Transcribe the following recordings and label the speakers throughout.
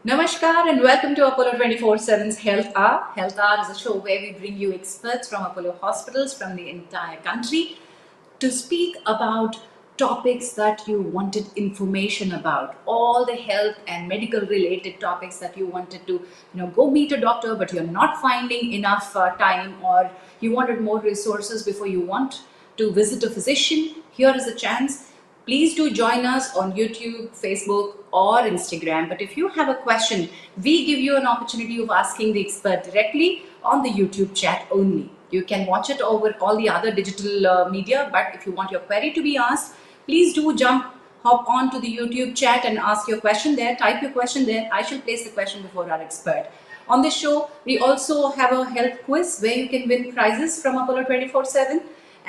Speaker 1: Namaskar and welcome to Apollo 24/7's Health Hour. Health Hour is a show where we bring you experts from Apollo hospitals from the entire country to speak about topics that you wanted information about, all the health and medical related topics that you wanted to go meet a doctor but you're not finding enough time, or you wanted more resources before you want to visit a physician. Here is a chance. Please do join us on YouTube, Facebook, or Instagram. But if you have a question, we give you an opportunity of asking the expert directly on the YouTube chat only. You can watch it over all the other digital media, but if you want your query to be asked, please do hop on to the YouTube chat and ask your question there. Type your question there. I shall place the question before our expert. On this show, we also have a health quiz where you can win prizes from Apollo 24/7.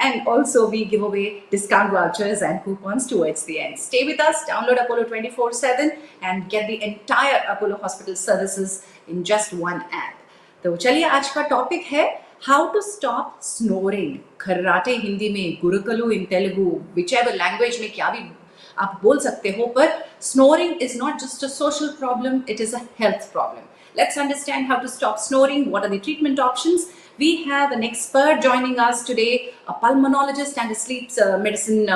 Speaker 1: And also, we give away discount vouchers and coupons towards the end. Stay with us, download Apollo 24/7 and get the entire Apollo Hospital services in just one app. तो चलिए आज का topic है how to stop snoring. खर्राटे हिंदी में, गुरुकलू इन Telugu, whichever language में क्या भी आप बोल सकते हो, पर snoring is not just a social problem, it is a health problem. Let's understand how to stop snoring. What are the treatment options? We have an expert joining us today, a pulmonologist and a sleep medicine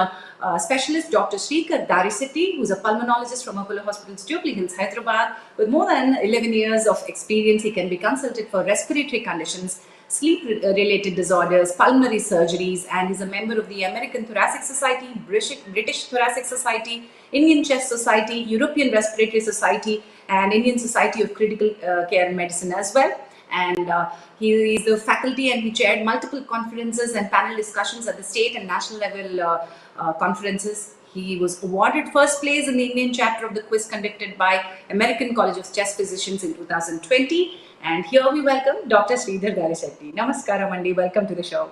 Speaker 1: specialist, Dr. Srikar Darisetty, who's a pulmonologist from Apollo Hospitals, Jubilee Hills, Hyderabad. With more than 11 years of experience, he can be consulted for respiratory conditions, sleep-related disorders, pulmonary surgeries, and is a member of the American Thoracic Society, British Thoracic Society, Indian Chest Society, European Respiratory Society, and Indian Society of Critical Care Medicine as well. And he is the faculty and he chaired multiple conferences and panel discussions at the state and national level conferences. He was awarded first place in the Indian chapter of the quiz conducted by American College of Chest Physicians in 2020. And here we welcome Dr. Srikar Darisetty. Namaskaram, Andy. Welcome to the show.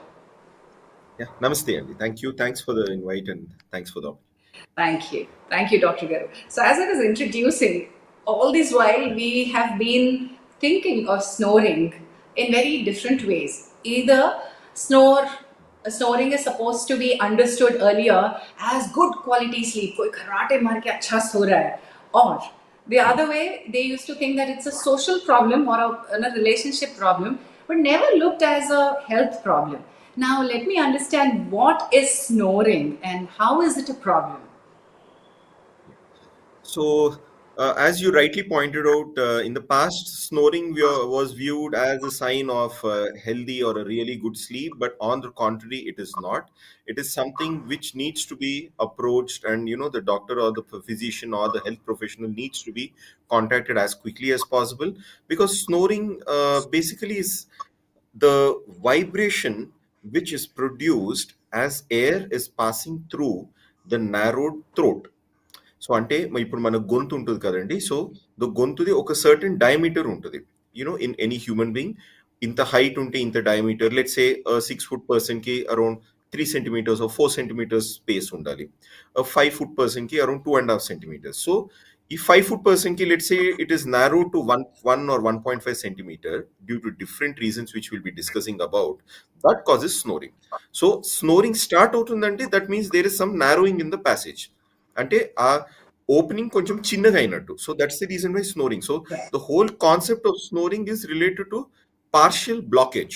Speaker 2: Yeah, namaste, Andy. Thank you. Thanks for the invite and thanks for the opportunity.
Speaker 1: Thank you. Thank you, Dr. Garu. So as I was introducing, all this while we have been thinking of snoring in very different ways. Either snoring is supposed to be understood earlier as good quality sleep, koi karate maar ke acha so raha hai, or the other way, they used to think that it's a social problem or a relationship problem, but never looked as a health problem. Now, let me understand what is snoring and how is it a problem?
Speaker 2: So, as you rightly pointed out, in the past, snoring was viewed as a sign of healthy or a really good sleep, but on the contrary, it is not. It is something which needs to be approached, and the doctor or the physician or the health professional needs to be contacted as quickly as possible, because snoring basically is the vibration which is produced as air is passing through the narrowed throat. So అంటే ఇప్పుడు మన గొంతు ఉంటుంది కదండి. So the గొంతుది ఒక certain diameter ఉంటుంది. In any human being ఇంత హైట్ ఉంటే ఇంత డయామీటర్. లెట్స్ సే 6 ఫుట్ పర్సన్‌కి around 3 centimetres or 4 centimetres space ఉండాలి. 5 ఫుట్ పర్సన్‌కి అరౌండ్ 2.5 సెంటీమీటర్స్. సో ఈ 5 foot personకి let's say it is narrowed to 1 or 1.5 centimeter due to different reasons which we'll be discussing about, that causes snoring. So snoring start అవుతుందంటే that means there is some narrowing in the passage. అంటే ఆ opening కొంచెం చిన్నగా అయినట్టు. So that's the reason why snoring. So the whole concept of snoring is related to partial blockage.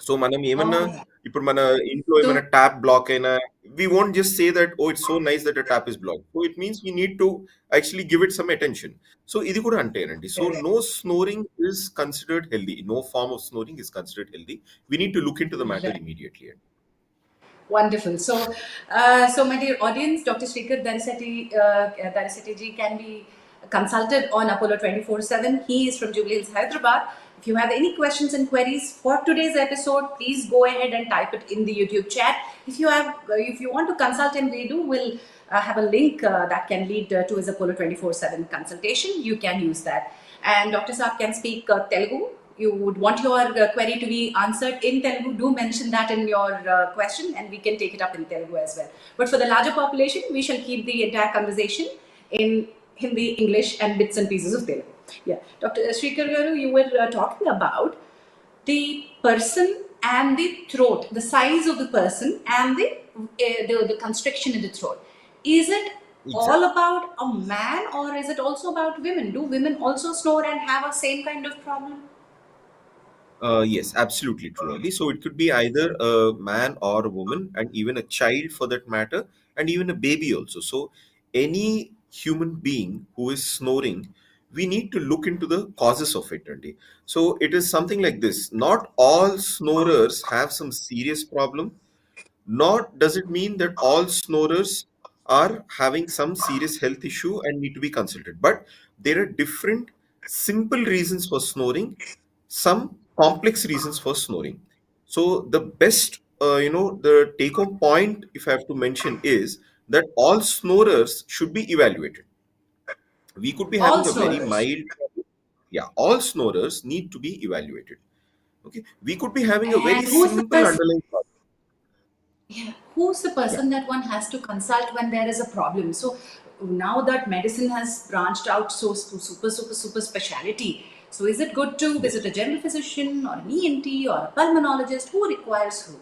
Speaker 2: సో మనం ఏమన్నా ఇప్పుడు మన ఇంట్లో ఏమైనా ట్యాప్ బ్లాక్ అయినా we won't just say that oh it's so nice that a tap is blocked. So it means we need to actually give it some attention. So ఇది కూడా అంటేనండి. So no snoring is considered healthy. No form of snoring is considered healthy. We need to look into the matter immediately.
Speaker 1: Wonderful. So my dear audience, Dr. Srikar Darisetty ji can be consulted on Apollo 24/7. He is from Jubilee Hills, Hyderabad. If you have any questions and queries for today's episode, please go ahead and type it in the YouTube chat. If you want to consult him, we'll have a link that can lead to his Apollo 24/7 consultation. You can use that. And Dr. Saab can speak Telugu. You would want your query to be answered in Telugu, do mention that in your question and we can take it up in Telugu as well. But for the larger population, we shall keep the entire conversation in Hindi, English and bits and pieces of Telugu. Yeah, Dr. Srikar Garu, you were talking about the person and the throat, the size of the person and the constriction in the throat. Is it all
Speaker 2: Exactly.
Speaker 1: about a man, or is it also about women? Do women also snore and have a same kind of problem?
Speaker 2: Yes, absolutely true, Ali. So it could be either a man or a woman, and even a child for that matter, and even a baby also. So any human being who is snoring, we need to look into the causes of it, Ali. So it is something like this. Not all snorers have some serious problem, nor does it mean that all snorers are having some serious health issue and need to be consulted. But there are different simple reasons for snoring, some complex reasons for snoring. So the best, the take-home point, if I have to mention, is that all snorers should be evaluated. We could be
Speaker 1: All
Speaker 2: having a very
Speaker 1: snorers.
Speaker 2: mild, yeah, all snorers need to be evaluated. Okay, we could be having a very
Speaker 1: And who's the
Speaker 2: simple
Speaker 1: person?
Speaker 2: underlying problem.
Speaker 1: Yeah, who's the
Speaker 2: Yeah,
Speaker 1: person that one has to consult when there is a problem? So now that medicine has branched out so to super speciality, so is it good to visit
Speaker 2: yes.
Speaker 1: a general physician or an ENT or a pulmonologist? Who requires who?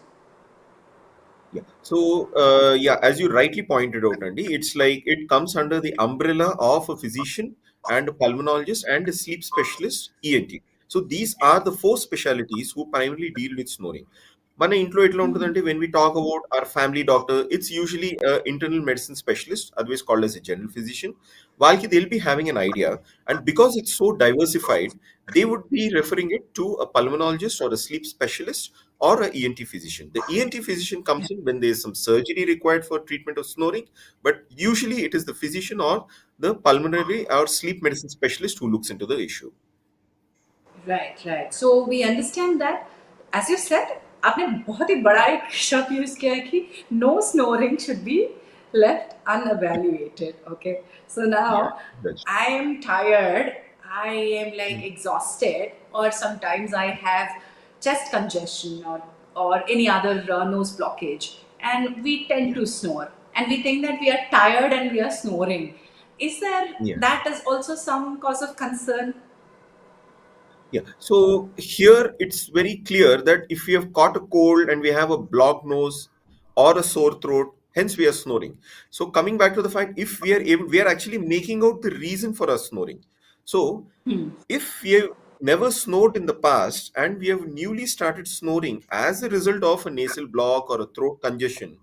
Speaker 2: Yeah. So, yeah, as you rightly pointed out, Andy, it's like it comes under the umbrella of a physician and a pulmonologist and a sleep specialist, ENT. So, these are the four specialties who primarily deal with snoring. మన ఇంట్లో ఎట్లా ఉంటుందంటే when we talk about our family doctor, it's usually a internal medicine specialist, otherwise called as a general physician. వాళ్ళకి they'll be having an idea, and because it's so diversified, they would be referring it to a pulmonologist or a sleep specialist or a ENT physician. The ENT physician comes in when there is some surgery required for treatment of snoring, but usually it is the physician or the pulmonary or sleep medicine specialist who looks into the issue.
Speaker 1: Right, right. So we understand that, as you said, आपने बहुत ही बड़ा एक शब्द use किया है कि no snoring should be left unevaluated. Okay. So
Speaker 2: Yeah,
Speaker 1: now
Speaker 2: that's
Speaker 1: I am tired, I am like
Speaker 2: mm,
Speaker 1: exhausted, or sometimes I have chest congestion or any other nose blockage, and we tend
Speaker 2: yeah,
Speaker 1: to snore, and we think that we are tired and we are snoring. Is there
Speaker 2: yeah.
Speaker 1: that is also some cause of concern?
Speaker 2: Yeah. So here it's very clear that if we have caught a cold and we have a blocked nose or a sore throat, hence we are snoring. So coming back to the fact, if we are able, we are actually making out the reason for us snoring. So if we have never snored in the past and we have newly started snoring as a result of a nasal block or a throat congestion,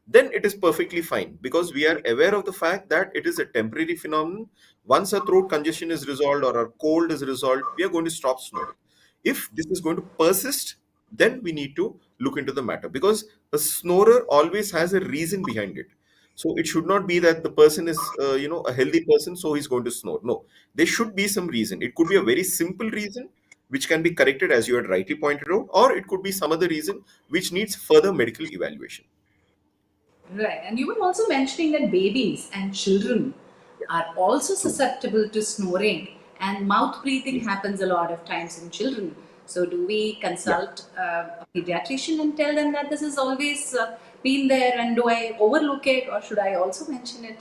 Speaker 2: then it is perfectly fine because we are aware of the fact that it is a temporary phenomenon. Once our throat congestion is resolved or our cold is resolved, we are going to stop snoring. If this is going to persist, then we need to look into the matter because a snorer always has a reason behind it. So it should not be that the person is, a healthy person, so he's going to snore. No, there should be some reason. It could be a very simple reason which can be corrected as you had rightly pointed out, or it could be some other reason which needs further medical evaluation.
Speaker 1: Right. And you were also mentioning that babies and children
Speaker 2: Yeah,
Speaker 1: are also
Speaker 2: true.
Speaker 1: susceptible to snoring, and mouth breathing
Speaker 2: Yes.
Speaker 1: happens a lot of times in children. So, do we
Speaker 2: Yeah.
Speaker 1: consult a pediatrician and tell them that this has always been there, and do I overlook it, or should I also mention it?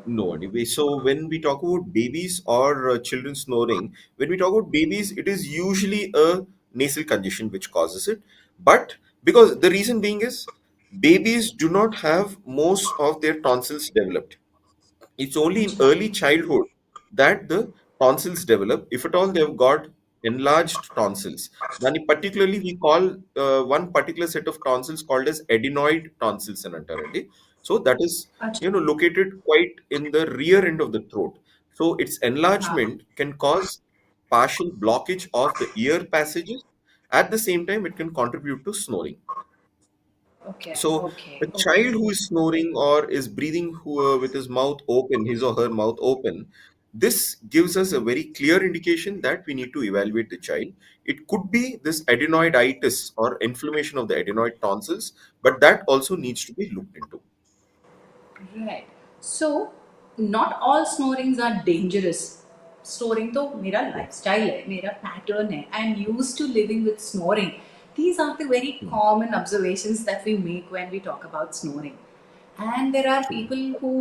Speaker 2: No, anyway. So when we talk about babies or children snoring, when we talk about babies, it is usually a nasal congestion which causes it. But because the reason being is babies do not have most of their tonsils developed. It's only in
Speaker 1: Acha.
Speaker 2: early childhood that the tonsils develop. If at all they've got enlarged tonsils, then particularly we call one particular set of tonsils called as adenoid tonsils in antarandi. So that is
Speaker 1: Acha.
Speaker 2: located quite in the rear end of the throat. So its
Speaker 1: Ah,
Speaker 2: enlargement can cause partial blockage of the ear passages. At the same time, it can contribute to snoring.
Speaker 1: okay,
Speaker 2: So a
Speaker 1: okay, okay.
Speaker 2: child who is snoring or is breathing with his mouth open, his or her mouth open, this gives us a very clear indication that we need to evaluate the child. It could be this adenoiditis or inflammation of the adenoid tonsils, but that also needs to be looked into.
Speaker 1: Right. So, not all snorings are dangerous. Snoring तो मेरा
Speaker 2: Yeah.
Speaker 1: lifestyle है, मेरा pattern है. I am used to living with snoring. These are the very
Speaker 2: Hmm.
Speaker 1: common observations that we make when we talk about snoring. And there are
Speaker 2: True.
Speaker 1: people who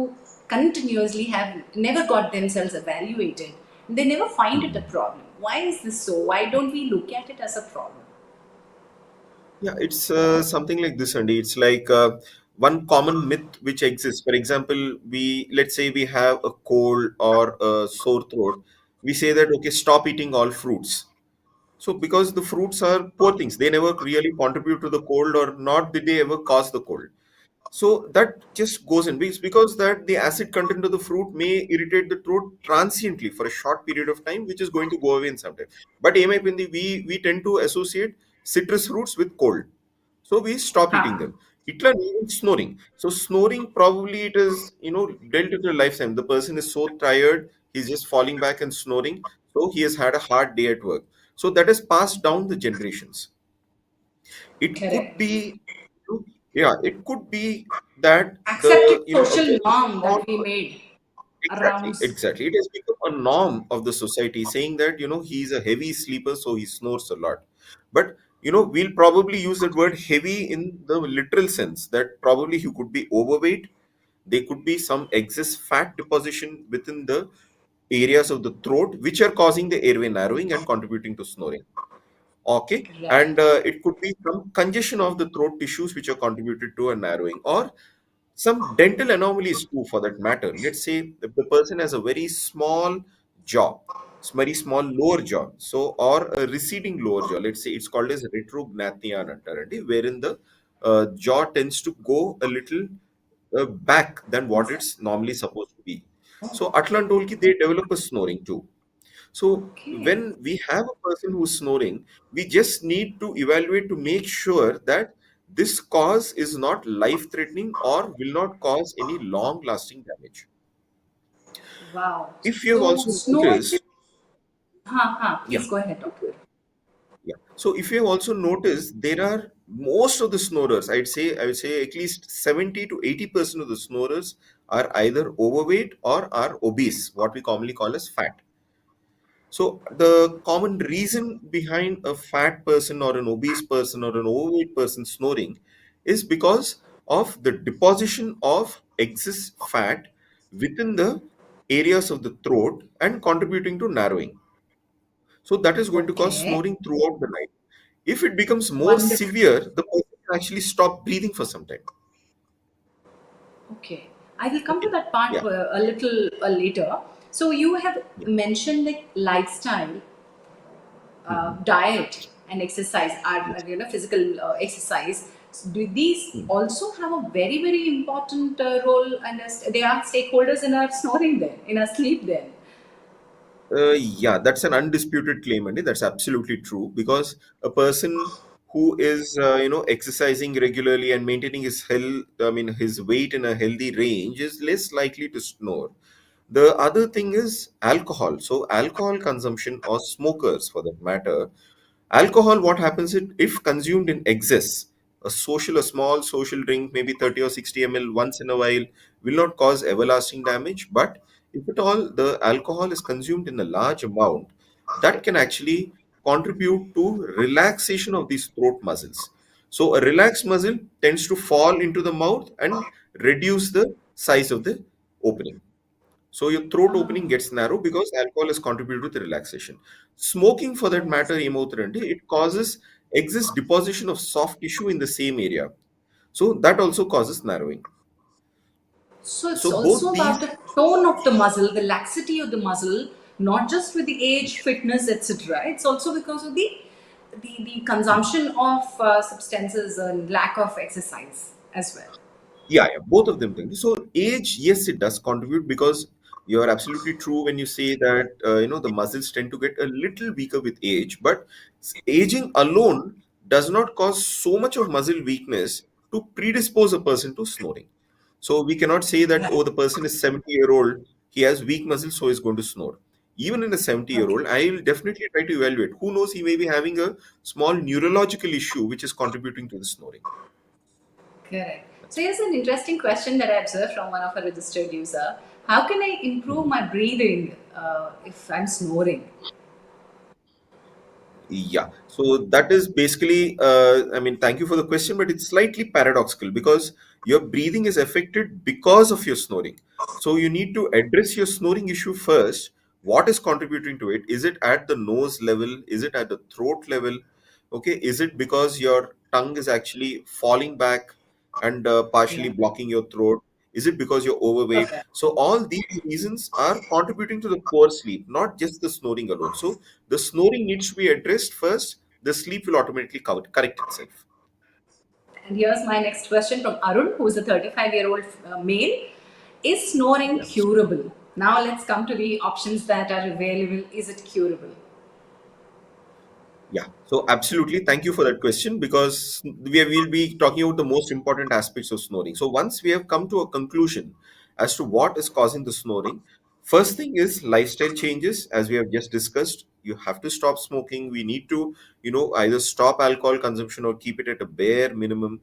Speaker 1: continuously have never got themselves evaluated. They never find it a
Speaker 2: Hmm.
Speaker 1: problem. Why is this so? Why don't we look at it as a problem?
Speaker 2: Yeah, it's something like this, Andy. It's like one common myth which exists. For example, let's say we have a cold or a sore throat, we say that okay, stop eating all fruits. So because the fruits are poor things, they never really contribute to the cold, or not did they ever cause the cold. So that just goes in. It's because that the acid content of the fruit may irritate the throat transiently for a short period of time, which is going to go away in some time. But ఏమైపోయింది, we tend to associate citrus fruits with cold. So we stop eating
Speaker 1: Ha.
Speaker 2: them. Itla snoring. So snoring, probably it is, dealt with a lifetime. The person is so tired, he's just falling back and snoring. So he has had a hard day at work. So that has passed down the generations. It could
Speaker 1: Correct.
Speaker 2: be, yeah, it could be that
Speaker 1: Accepted
Speaker 2: a
Speaker 1: social
Speaker 2: very
Speaker 1: norm
Speaker 2: small.
Speaker 1: that we made
Speaker 2: Exactly,
Speaker 1: around.
Speaker 2: exactly. It has become a norm of the society, saying that, he's a heavy sleeper, so he snores a lot. But, we'll probably use that word heavy in the literal sense, that probably he could be overweight. There could be some excess fat deposition within the areas of the throat, which are causing the airway narrowing and contributing to snoring. Okay,
Speaker 1: Right.
Speaker 2: and it could be some congestion of the throat tissues which are contributed to a narrowing, or some dental anomalies too, for that matter. Let's say if the person has a very small jaw, it's very small lower jaw, so, or a receding lower jaw. Let's say it's called as retrognathia antarandi, wherein the jaw tends to go a little back than what it's normally supposed to be. So Atlantolki, they develop a snoring too. So
Speaker 1: Okay.
Speaker 2: when we have a person who's snoring, we just need to evaluate to make sure that this cause is not life-threatening or will not cause any long-lasting damage.
Speaker 1: Wow.
Speaker 2: If you have
Speaker 1: So
Speaker 2: also
Speaker 1: snoring.
Speaker 2: noticed,
Speaker 1: Ha ha.
Speaker 2: yeah,
Speaker 1: Please go ahead, doctor.
Speaker 2: yeah. So if you have also noticed, there are most of the snorers, I would say at least 70 to 80% of the snorers are either overweight or are obese, what we commonly call as fat. So the common reason behind a fat person or an obese person or an overweight person snoring is because of the deposition of excess fat within the areas of the throat and contributing to narrowing. So that is going to cause
Speaker 1: Okay.
Speaker 2: snoring throughout the night. If it becomes more
Speaker 1: Wonderful.
Speaker 2: severe, the person can actually stop breathing for some time.
Speaker 1: Okay. I will come to
Speaker 2: Okay.
Speaker 1: that part
Speaker 2: Yeah.
Speaker 1: a little later. So you have
Speaker 2: Yeah.
Speaker 1: mentioned like lifestyle,
Speaker 2: Mhm.
Speaker 1: diet, and exercise,
Speaker 2: Yes.
Speaker 1: physical exercise. So do these
Speaker 2: Mhm.
Speaker 1: also have a very very important role, and they are stakeholders in our snoring then, in our sleep then?
Speaker 2: Yeah, that's an undisputed claim, and that's absolutely true. Because a person who is, exercising regularly and maintaining his health, I mean, his weight in a healthy range, is less likely to snore. The other thing is alcohol. So, alcohol consumption, or smokers for that matter, alcohol, what happens if consumed in excess, a small social drink, maybe 30 or 60 ml once in a while, will not cause everlasting damage. But if at all the alcohol is consumed in a large amount, that can actually contribute to relaxation of these throat muscles. So a relaxed muscle tends to fall into the mouth and reduce the size of the opening. So your throat opening
Speaker 1: Ah.
Speaker 2: gets narrow because alcohol has contributed to the relaxation. Smoking, for that matter, emotrante, it causes excess deposition of soft tissue in the same area. So that also causes narrowing.
Speaker 1: So it's
Speaker 2: So both
Speaker 1: also
Speaker 2: these,
Speaker 1: about the tone of the muscle, the laxity of the muscle, not just with the age, fitness, etc. It's also because of the consumption of substances and lack of exercise as well.
Speaker 2: yeah, yeah, both of them things. So age, yes, it does contribute, because you are absolutely true when you say that the muscles tend to get a little weaker with age. But aging alone does not cause so much of muscle weakness to predispose a person to snoring. So we cannot say that,
Speaker 1: Right.
Speaker 2: oh, the person is 70-year-old, he has weak muscles, so he's going to snore. Even in a 70-year-old,
Speaker 1: Okay.
Speaker 2: I will definitely try to evaluate. Who knows, he may be having a small neurological issue which is contributing to the snoring.
Speaker 1: Correct.
Speaker 2: That's
Speaker 1: So here's an interesting question that I observed from one of a registered user. How can I improve
Speaker 2: it.
Speaker 1: my breathing if I'm snoring?
Speaker 2: Yeah, so that is basically, I mean, thank you for the question, but it's slightly paradoxical, because your breathing is affected because of your snoring. So you need to address your snoring issue first. What is contributing to it? Is it at the nose level? Is it at the throat level? Okay, is it because your tongue is actually falling back? and partially
Speaker 1: Yeah.
Speaker 2: blocking your throat? Is it because you're overweight?
Speaker 1: Okay.
Speaker 2: So all these reasons are contributing to the poor sleep, not just the snoring alone. So the snoring needs to be addressed first. The sleep will automatically correct itself.
Speaker 1: And here's my next question from Arun, who is a 35-year-old male. Is snoring
Speaker 2: Yeah.
Speaker 1: curable? Now let's come to the options that are available. Is it curable?
Speaker 2: Yeah, so absolutely. Thank you for that question, because will be talking about the most important aspects of snoring. So once we have come to a conclusion as to what is causing the snoring, first thing is lifestyle changes. As we have just discussed, you have to stop smoking. We need to, either stop alcohol consumption or keep it at a bare minimum.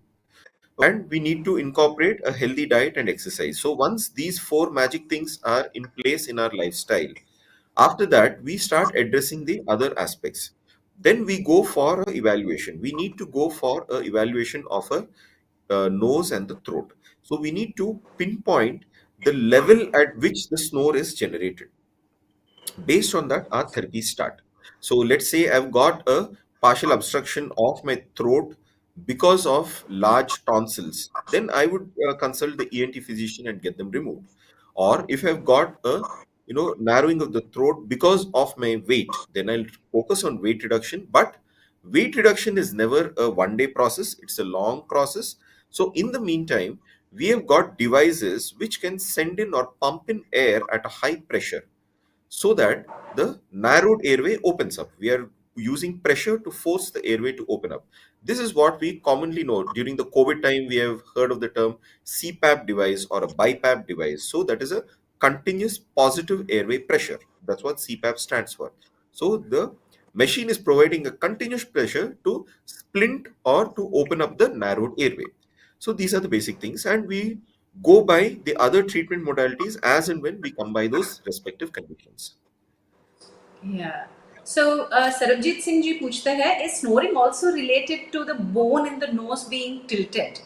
Speaker 2: And we need to incorporate a healthy diet and exercise. So once these four magic things are in place in our lifestyle, after that, we start addressing the other aspects. Then we go for a evaluation. We need to go for a evaluation of a nose and the throat. So we need to pinpoint the level at which the snore is generated. Based on that, our therapies start. So let's say I've got a partial obstruction of my throat because of large tonsils. Then I would consult the ENT physician and get them removed. Or if I've got a narrowing of the throat because of my weight, then I'll focus on weight reduction. But weight reduction is never a one-day process; it's a long process. So in the meantime, we have got devices which can send in or pump in air at a high pressure, so that the narrowed airway opens up. We are using pressure to force the airway to open up. This is what we commonly know. During the COVID time, we have heard of the term CPAP device or a BiPAP device. So that is a continuous positive airway pressure. That's what CPAP stands for. So the machine is providing a continuous pressure to splint or to open up the narrowed airway. So these are the basic things, and we go by the other treatment modalities as and when we come by those respective conditions.
Speaker 1: Yeah. So, Sarabjit Singh ji पूछते हैं, is snoring also related to the bone in the nose being tilted?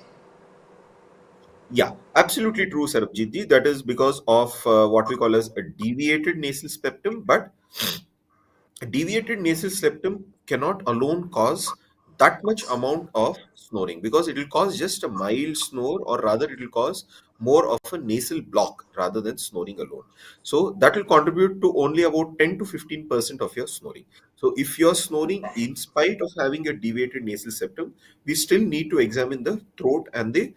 Speaker 2: Yeah, absolutely true, Sarabjit ji. That is because of what we call as a deviated nasal septum. But a deviated nasal septum cannot alone cause that much amount of snoring, because it will cause just a mild snore, or rather it will cause more of a nasal block rather than snoring alone. So that will contribute to only about 10 to 15% of your snoring. So if you're snoring in spite of having a deviated nasal septum, we still need to examine the throat and the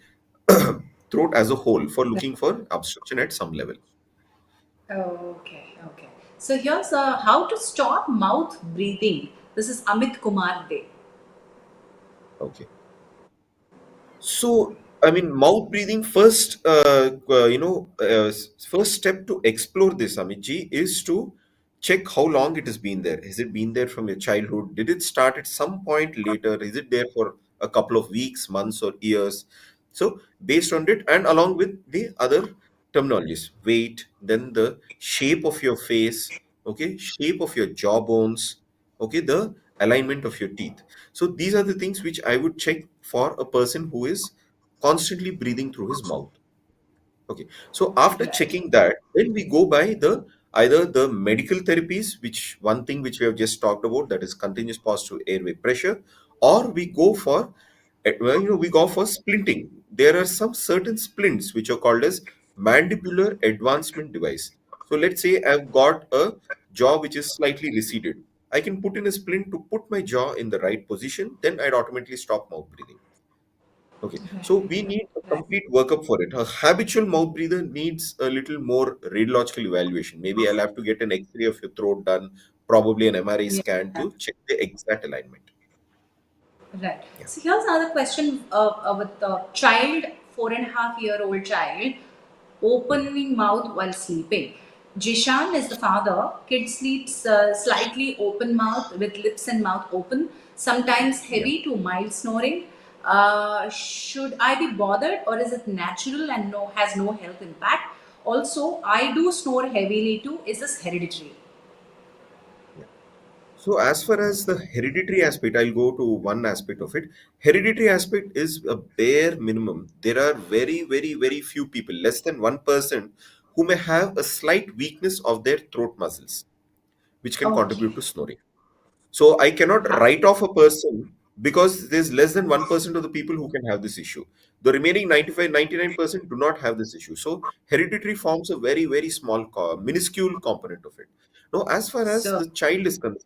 Speaker 2: throat as a whole for looking for obstruction at some level.
Speaker 1: Okay, okay. So here's how to stop mouth breathing. This is Amit Kumar De.
Speaker 2: Okay. So, I mean, mouth breathing first, first step to explore this, Amitji, is to check how long it has been there. Has it been there from your childhood? Did it start at some point later? Is it there for a couple of weeks, months, or years? So, based on it, and along with the other terminologies, weight, then the shape of your face, okay, shape of your jaw bones, okay, the alignment of your teeth. So these are the things which I would check for a person who is constantly breathing through his mouth. Okay. So after
Speaker 1: Right.
Speaker 2: checking that, then we go by the either the medical therapies, which one thing which we have just talked about, that is continuous positive airway pressure, or we go for we go for splinting. There are some certain splints which are called as mandibular advancement device. So let's say I've got a jaw which is slightly receded. I can put in a splint to put my jaw in the right position, then I'd automatically stop mouth breathing. Okay, so we need a
Speaker 1: Right.
Speaker 2: complete workup for it. A habitual mouth breather needs a little more radiological evaluation. Maybe I'll have to get an X-ray of your throat done, probably an MRI
Speaker 1: Yeah.
Speaker 2: scan to check the exact alignment.
Speaker 1: Right.
Speaker 2: Yeah,
Speaker 1: So here's another question with the child, 4.5-year-old child, opening mouth while sleeping. Jishan is the father. Kid sleeps slightly open mouth with lips and mouth open, sometimes
Speaker 2: yeah.
Speaker 1: heavy to mild snoring. Should I be bothered, or is it natural and no has no health impact? Also, I do snore heavily too. Is this hereditary?
Speaker 2: Yeah. So as far as the hereditary aspect, I'll go to one aspect of it. Hereditary aspect is a bare minimum. There are very, very, very few people, less than 1%, who may have a slight weakness of their throat muscles, which can contribute
Speaker 1: Okay.
Speaker 2: to snoring. So I cannot write off a person because there's less than 1% of the people who can have this issue. The remaining 95, 99% do not have this issue. So hereditary forms a very, very small, minuscule component of it. Now, as far as
Speaker 1: So,
Speaker 2: the child is concerned,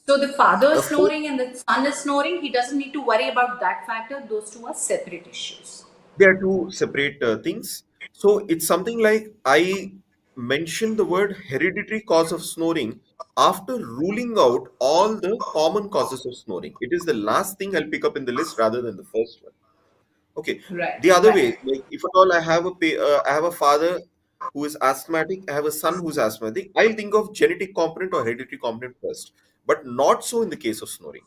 Speaker 1: so the father
Speaker 2: a
Speaker 1: is
Speaker 2: four,
Speaker 1: snoring and the son is snoring. He doesn't need to worry about that factor. Those two are separate issues.
Speaker 2: they are two separate things. So it's something like I mentioned the word hereditary cause of snoring after ruling out all the common causes of snoring. It is the last thing I'll pick up in the list rather than the first one. Okay.
Speaker 1: Right,
Speaker 2: The other
Speaker 1: right.
Speaker 2: way, like if at all I have a father who is asthmatic, I have a son who's asthmatic, I'll think of genetic component or hereditary component first. But not so in the case of snoring.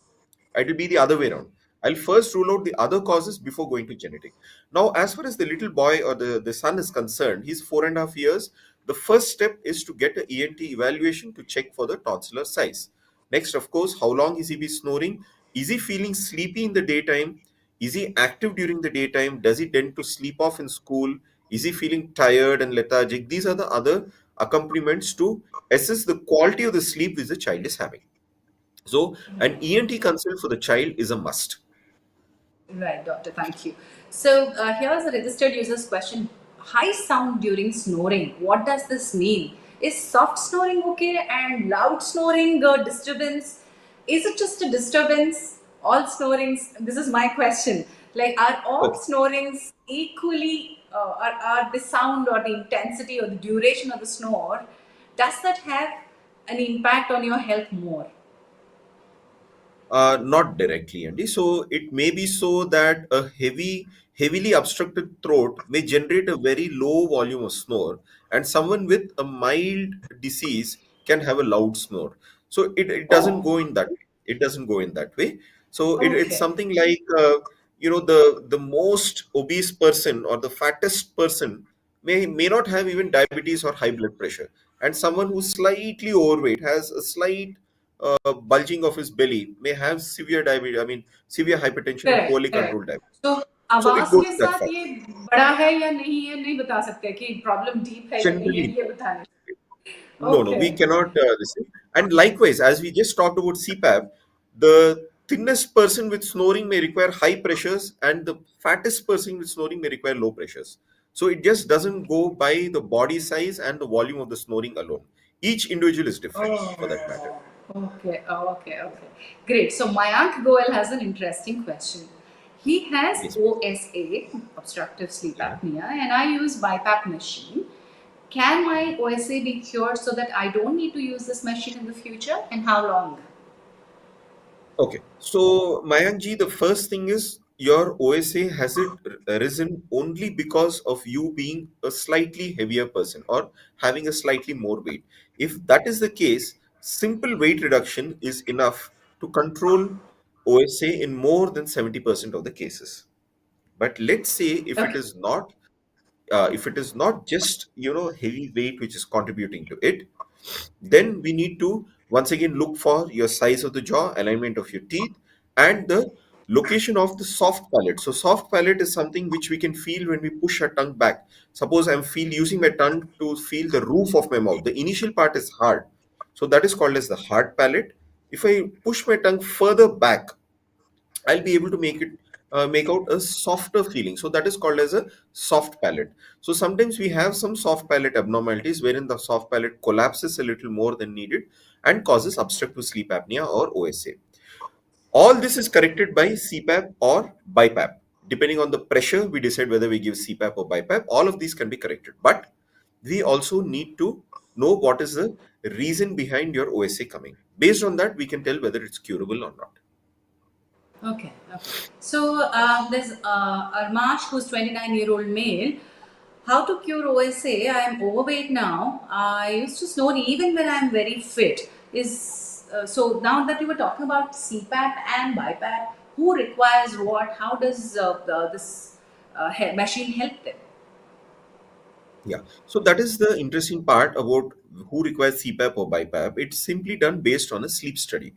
Speaker 2: It will be the other way around. I'll first rule out the other causes before going to genetic. Now, as far as the little boy or the son is concerned, he's 4.5 years. The first step is to get an ENT evaluation to check for the tonsillar size. Next, of course, how long is he be snoring? Is he feeling sleepy in the daytime? Is he active during the daytime? Does he tend to sleep off in school? Is he feeling tired and lethargic? These are the other accompaniments to assess the quality of the sleep which the child is having. So, an ENT consult for the child is a must.
Speaker 1: Right, doctor. Thank you. So here's a registered user's question. High sound during snoring. What does this mean? Is soft snoring okay and loud snoring a disturbance? Is it just a disturbance? All snorings. This is my question. Like, are all
Speaker 2: Okay.
Speaker 1: snorings equally? Are the sound or the intensity or the duration of the snore? Does that have an impact on your health more?
Speaker 2: Not directly, Andy. So it may be so that a heavily obstructed throat may generate a very low volume of snore, and someone with a mild disease can have a loud snore. So it doesn't
Speaker 1: Oh,
Speaker 2: go in that way. It doesn't go in that way. So it's
Speaker 1: okay.
Speaker 2: something like the most obese person or the fattest person may not have even diabetes or high blood pressure, and someone who's slightly overweight has a slight bulging of his belly may have severe diabetes, I mean, severe hypertension or
Speaker 1: correct
Speaker 2: poorly
Speaker 1: correct
Speaker 2: controlled diabetes.
Speaker 1: तो
Speaker 2: So it
Speaker 1: आवाज
Speaker 2: goes
Speaker 1: के
Speaker 2: that
Speaker 1: साथ
Speaker 2: far.
Speaker 1: ये बड़ा है या नहीं है नहीं बता सकते कि प्रॉब्लम डीप है या नहीं है
Speaker 2: Generally,
Speaker 1: ये बताने
Speaker 2: no, no,
Speaker 1: okay
Speaker 2: we cannot. Listen. And likewise, as we just talked about CPAP, the thinnest person with snoring may require high pressures, and the fattest person with snoring may require low pressures. So it just doesn't go by the body size and the volume of the snoring alone. Each individual is different
Speaker 1: Oh,
Speaker 2: for that matter.
Speaker 1: okay, okay, okay. Great. So Mayank Goel has an interesting question. He has
Speaker 2: Yes, please.
Speaker 1: OSA, obstructive sleep
Speaker 2: Yeah.
Speaker 1: apnea, and I use BiPAP machine. Can my OSA be cured so that I don't need to use this machine in the future? And how long?
Speaker 2: Okay, so Mayank the first thing is your OSA has it risen only because of you being a slightly heavier person or having a slightly more weight. If that is the case, simple weight reduction is enough to control OSA in more than 70% of the cases. But let's say
Speaker 1: Okay.
Speaker 2: if it is not just heavy weight which is contributing to it, then we need to once again look for your size of the jaw, alignment of your teeth, and the location of the soft palate. So soft palate is something which we can feel when we push our tongue back. Suppose I'm feel using my tongue to feel the roof of my mouth. The initial part is hard, so that is called as the hard palate. If I push my tongue further back, I'll be able to make out a softer feeling. So that is called as a soft palate. So sometimes we have some soft palate abnormalities wherein the soft palate collapses a little more than needed and causes obstructive sleep apnea or OSA. All this is corrected by CPAP or BiPAP. Depending on the pressure, we decide whether we give CPAP or BiPAP. All of these can be corrected. But we also need to know what is the reason behind your OSA coming. Based on that, we can tell whether it's curable or not.
Speaker 1: Okay, okay. So there's Armash, who's 29-year-old male. How to cure OSA? I am overweight now. I used to snore even when I'm very fit. Is so now that you were talking about CPAP and BiPAP, who requires what? How does this machine help them?
Speaker 2: Yeah. So that is the interesting part about who requires CPAP or BiPAP. It's simply done based on a sleep study.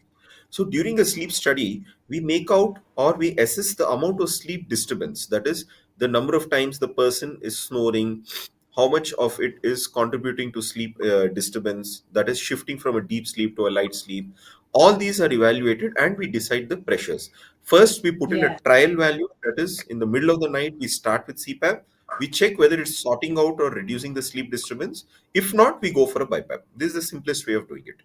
Speaker 2: So during a sleep study, we make out or we assess the amount of sleep disturbance. That is the number of times the person is snoring, how much of it is contributing to sleep disturbance, that is shifting from a deep sleep to a light sleep. All these are evaluated and we decide the pressures. First, we put in a
Speaker 1: Yeah.
Speaker 2: trial value, that is, in the middle of the night, we start with CPAP. We check whether it's sorting out or reducing the sleep disturbance. If not, we go for a BiPAP. This is the simplest way of doing it.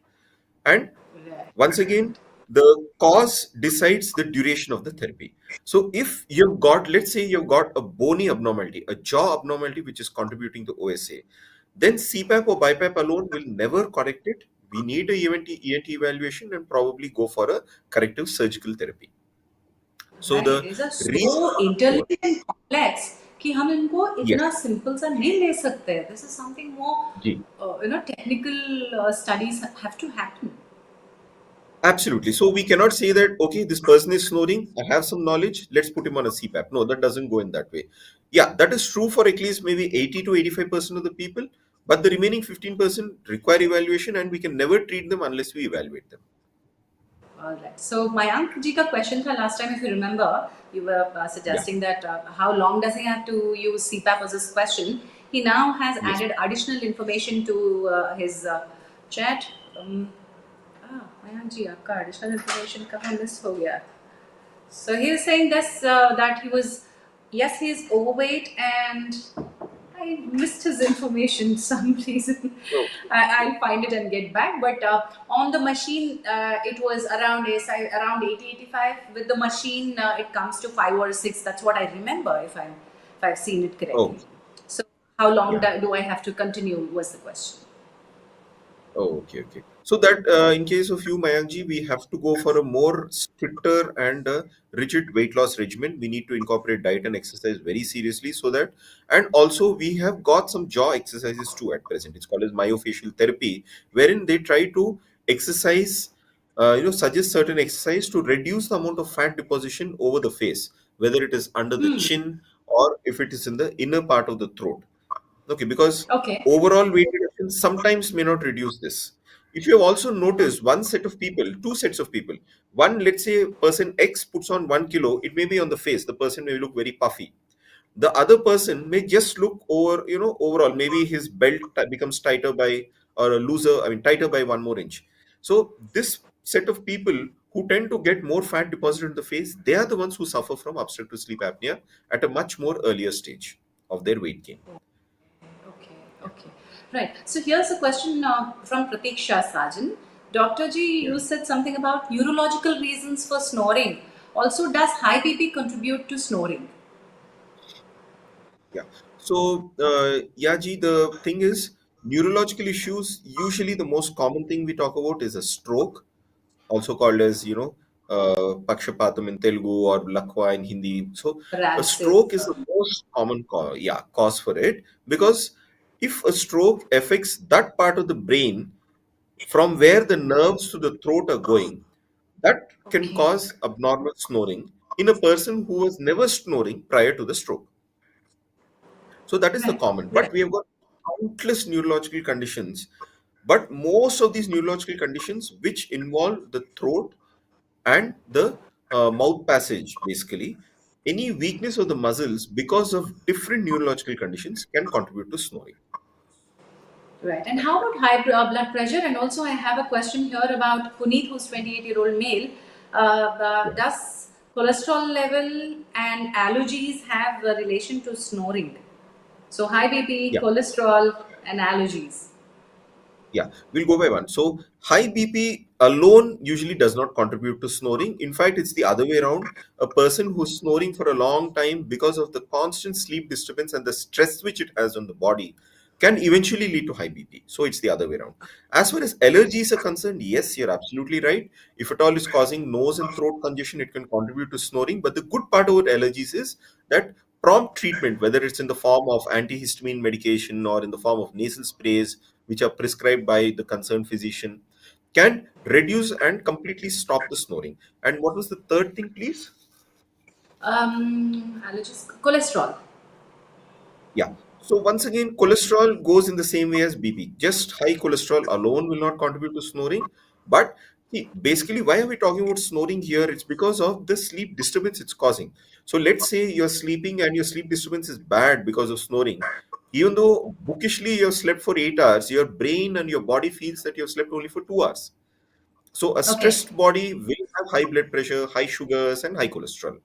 Speaker 2: And
Speaker 1: Right.
Speaker 2: once again, the cause decides the duration of the therapy. So if you've got, let's say you've got a bony abnormality, a jaw abnormality which is contributing to OSA, then CPAP or BiPAP alone will never correct it. We need a ENT evaluation and probably go for a corrective surgical therapy. So
Speaker 1: Right.
Speaker 2: the
Speaker 1: These are
Speaker 2: reason
Speaker 1: so
Speaker 2: for,
Speaker 1: intelligent and complex कि हम इनको
Speaker 2: yes,
Speaker 1: इतना simple सा नहीं ले सकते. This is something more,
Speaker 2: G.
Speaker 1: technical studies have to happen.
Speaker 2: Absolutely. So we cannot say that, okay, this person is snoring. I have some knowledge. Let's put him on a CPAP. No, that doesn't go in that way. Yeah, that is true for at least maybe 80 to 85% of the people. But the remaining 15% require evaluation and we can never treat them unless we evaluate them.
Speaker 1: All right. So Mayank ji ka question tha last time, if you remember, you were
Speaker 2: Yeah.
Speaker 1: suggesting that how long does he have to use CPAP was his question. He now has
Speaker 2: Yes.
Speaker 1: added additional information to his chat. Mayank ji, आपका additional information कहाँ miss हो गया? So he was saying this that he was, yes, he is overweight, and I missed his information some reason.
Speaker 2: Okay.
Speaker 1: I'll find it and get back. But on the machine, it was around around 80-85. With the machine, it comes to 5 or 6. That's what I remember, if I've seen it correctly.
Speaker 2: Okay.
Speaker 1: So how long
Speaker 2: Yeah.
Speaker 1: do I have to continue? Was the question.
Speaker 2: Oh, okay, okay. So that in case of you, Mayankji, we have to go for a more stricter and rigid weight loss regimen. We need to incorporate diet and exercise very seriously so that, and also we have got some jaw exercises too at present. It's called as myofascial therapy, wherein they try to exercise, suggest certain exercise to reduce the amount of fat deposition over the face, whether it is under the chin or if it is in the inner part of the throat. Okay, because
Speaker 1: Okay.
Speaker 2: overall weight reduction sometimes may not reduce this. If you have also noticed one set of people, two sets of people, one, let's say person X puts on 1 kilo, it may be on the face, the person may look very puffy. The other person may just look over, overall, maybe his belt becomes tighter by, or looser, I mean, tighter by 1 more inch. So this set of people who tend to get more fat deposited in the face, they are the ones who suffer from obstructive sleep apnea at a much more earlier stage of their weight gain.
Speaker 1: Okay, okay. Right. So here's a question from Pratiksha Sajan. Dr. G,
Speaker 2: Yeah.
Speaker 1: you said something about neurological reasons for snoring. Also, does high BP contribute to snoring?
Speaker 2: Yeah. So, Yaji, the thing is, neurological issues, usually the most common thing we talk about is a stroke, also called as, Pakshapatam in Telugu or Lakwa in Hindi. So, a
Speaker 1: Paralysis.
Speaker 2: stroke is the most common cause for it, because if a stroke affects that part of the brain from where the nerves to the throat are going, that can
Speaker 1: Okay.
Speaker 2: cause abnormal snoring in a person who was never snoring prior to the stroke. So that is the
Speaker 1: Right.
Speaker 2: common.
Speaker 1: Right.
Speaker 2: But we have got countless neurological conditions. But most of these neurological conditions, which involve the throat and the mouth passage, basically, any weakness of the muscles because of different neurological conditions can contribute to snoring.
Speaker 1: Right. And how about high blood pressure? And also, I have a question here about Puneet, who's 28-year-old male.
Speaker 2: Yeah.
Speaker 1: Does cholesterol level and allergies have a relation to snoring? So, high BP,
Speaker 2: Yeah.
Speaker 1: cholesterol, and allergies.
Speaker 2: Yeah, we'll go by one. So, high BP alone usually does not contribute to snoring. In fact, it's the other way around. A person who's snoring for a long time because of the constant sleep disturbance and the stress which it has on the body can eventually lead to high BP. So, it's the other way around. As far as allergies are concerned, yes, you're absolutely right. If at all is causing nose and throat congestion, it can contribute to snoring. But the good part about allergies is that prompt treatment, whether it's in the form of antihistamine medication or in the form of nasal sprays, which are prescribed by the concerned physician, can reduce and completely stop the snoring. And what was the third thing, please?
Speaker 1: Allergies, cholesterol.
Speaker 2: Yeah. So once again, cholesterol goes in the same way as BP. Just high cholesterol alone will not contribute to snoring. But see, basically, why are we talking about snoring here? It's because of the sleep disturbance it's causing. So let's say you're sleeping and your sleep disturbance is bad because of snoring. Even though bookishly you have slept for 8 hours, your brain and your body feels that you have slept only for 2 hours. So a
Speaker 1: Okay.
Speaker 2: stressed body will have high blood pressure, high sugars, and high cholesterol.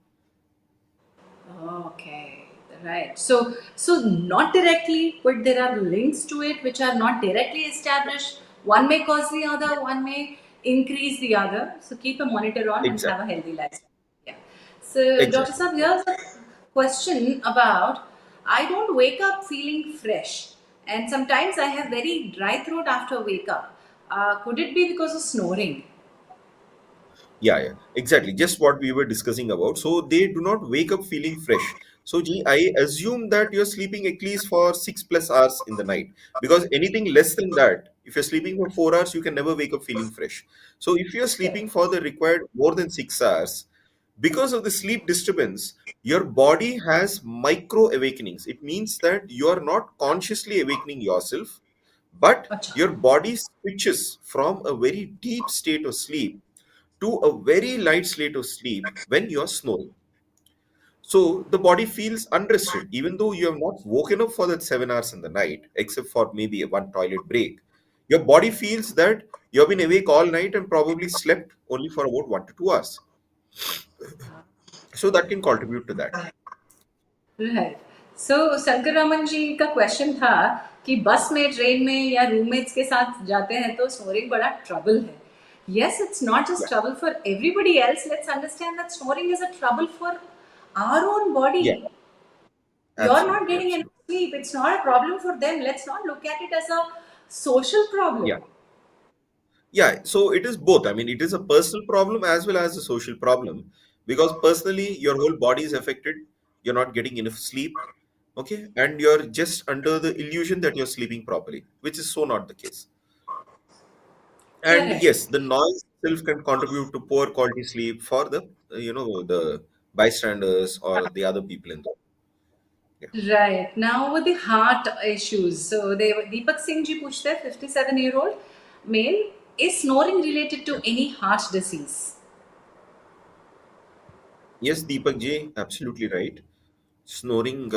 Speaker 1: Okay, right. So not directly, but there are links to it which are not directly established. One may cause the other, one may increase the other. So keep a monitor on and have a
Speaker 2: Exactly.
Speaker 1: healthy lifestyle. Yeah. So Dr.
Speaker 2: Exactly.
Speaker 1: Saab, here's a question about I don't wake up feeling fresh, and sometimes I have very dry throat after wake up. Could it be because of snoring?
Speaker 2: Yeah, yeah, exactly. Just what we were discussing about. So they do not wake up feeling fresh. So, Ji, I assume that you're sleeping at least for 6+ hours in the night, because anything less than that, if you're sleeping for 4 hours, you can never wake up feeling fresh. So, if you're sleeping
Speaker 1: Correct.
Speaker 2: for the required more than 6 hours, because of the sleep disturbance, your body has micro awakenings. It means that you are not consciously awakening yourself, but
Speaker 1: Acha.
Speaker 2: your body switches from a very deep state of sleep to a very light state of sleep when you're snoring. So the body feels unrested, even though you have not woken up for that 7 hours in the night, except for maybe a one toilet break. Your body feels that you have been awake all night and probably slept only for about 1 to 2 hours. So that can contribute to that.
Speaker 1: Right so Shankar Raman ji का question था कि बस में train में या roommates के साथ जाते हैं तो स्नोरिंग बड़ा ट्रबल है yes it's not just
Speaker 2: Yeah,
Speaker 1: trouble for everybody else. Let's understand that snoring is a trouble for our own body.
Speaker 2: yeah,
Speaker 1: You're not
Speaker 2: absolutely,
Speaker 1: getting enough
Speaker 2: absolutely.
Speaker 1: sleep, it's not a problem for them. Let's not look at it as a social
Speaker 2: Yeah.
Speaker 1: problem.
Speaker 2: Yeah, so it is both. I mean, it is a personal problem as well as a social problem, because personally, your whole body is affected. You're not getting enough sleep, okay, and you're just under the illusion that you're sleeping properly, which is so not the case. And
Speaker 1: Correct.
Speaker 2: yes, the noise itself can contribute to poor quality sleep for the the bystanders or the other people in the yeah.
Speaker 1: Right. Now with the heart issues. So they Deepak Singh ji पूछते हैं 57-year-old male, is snoring related to
Speaker 2: Yeah.
Speaker 1: any heart disease?
Speaker 2: Yes, Deepak ji, absolutely right. Snoring,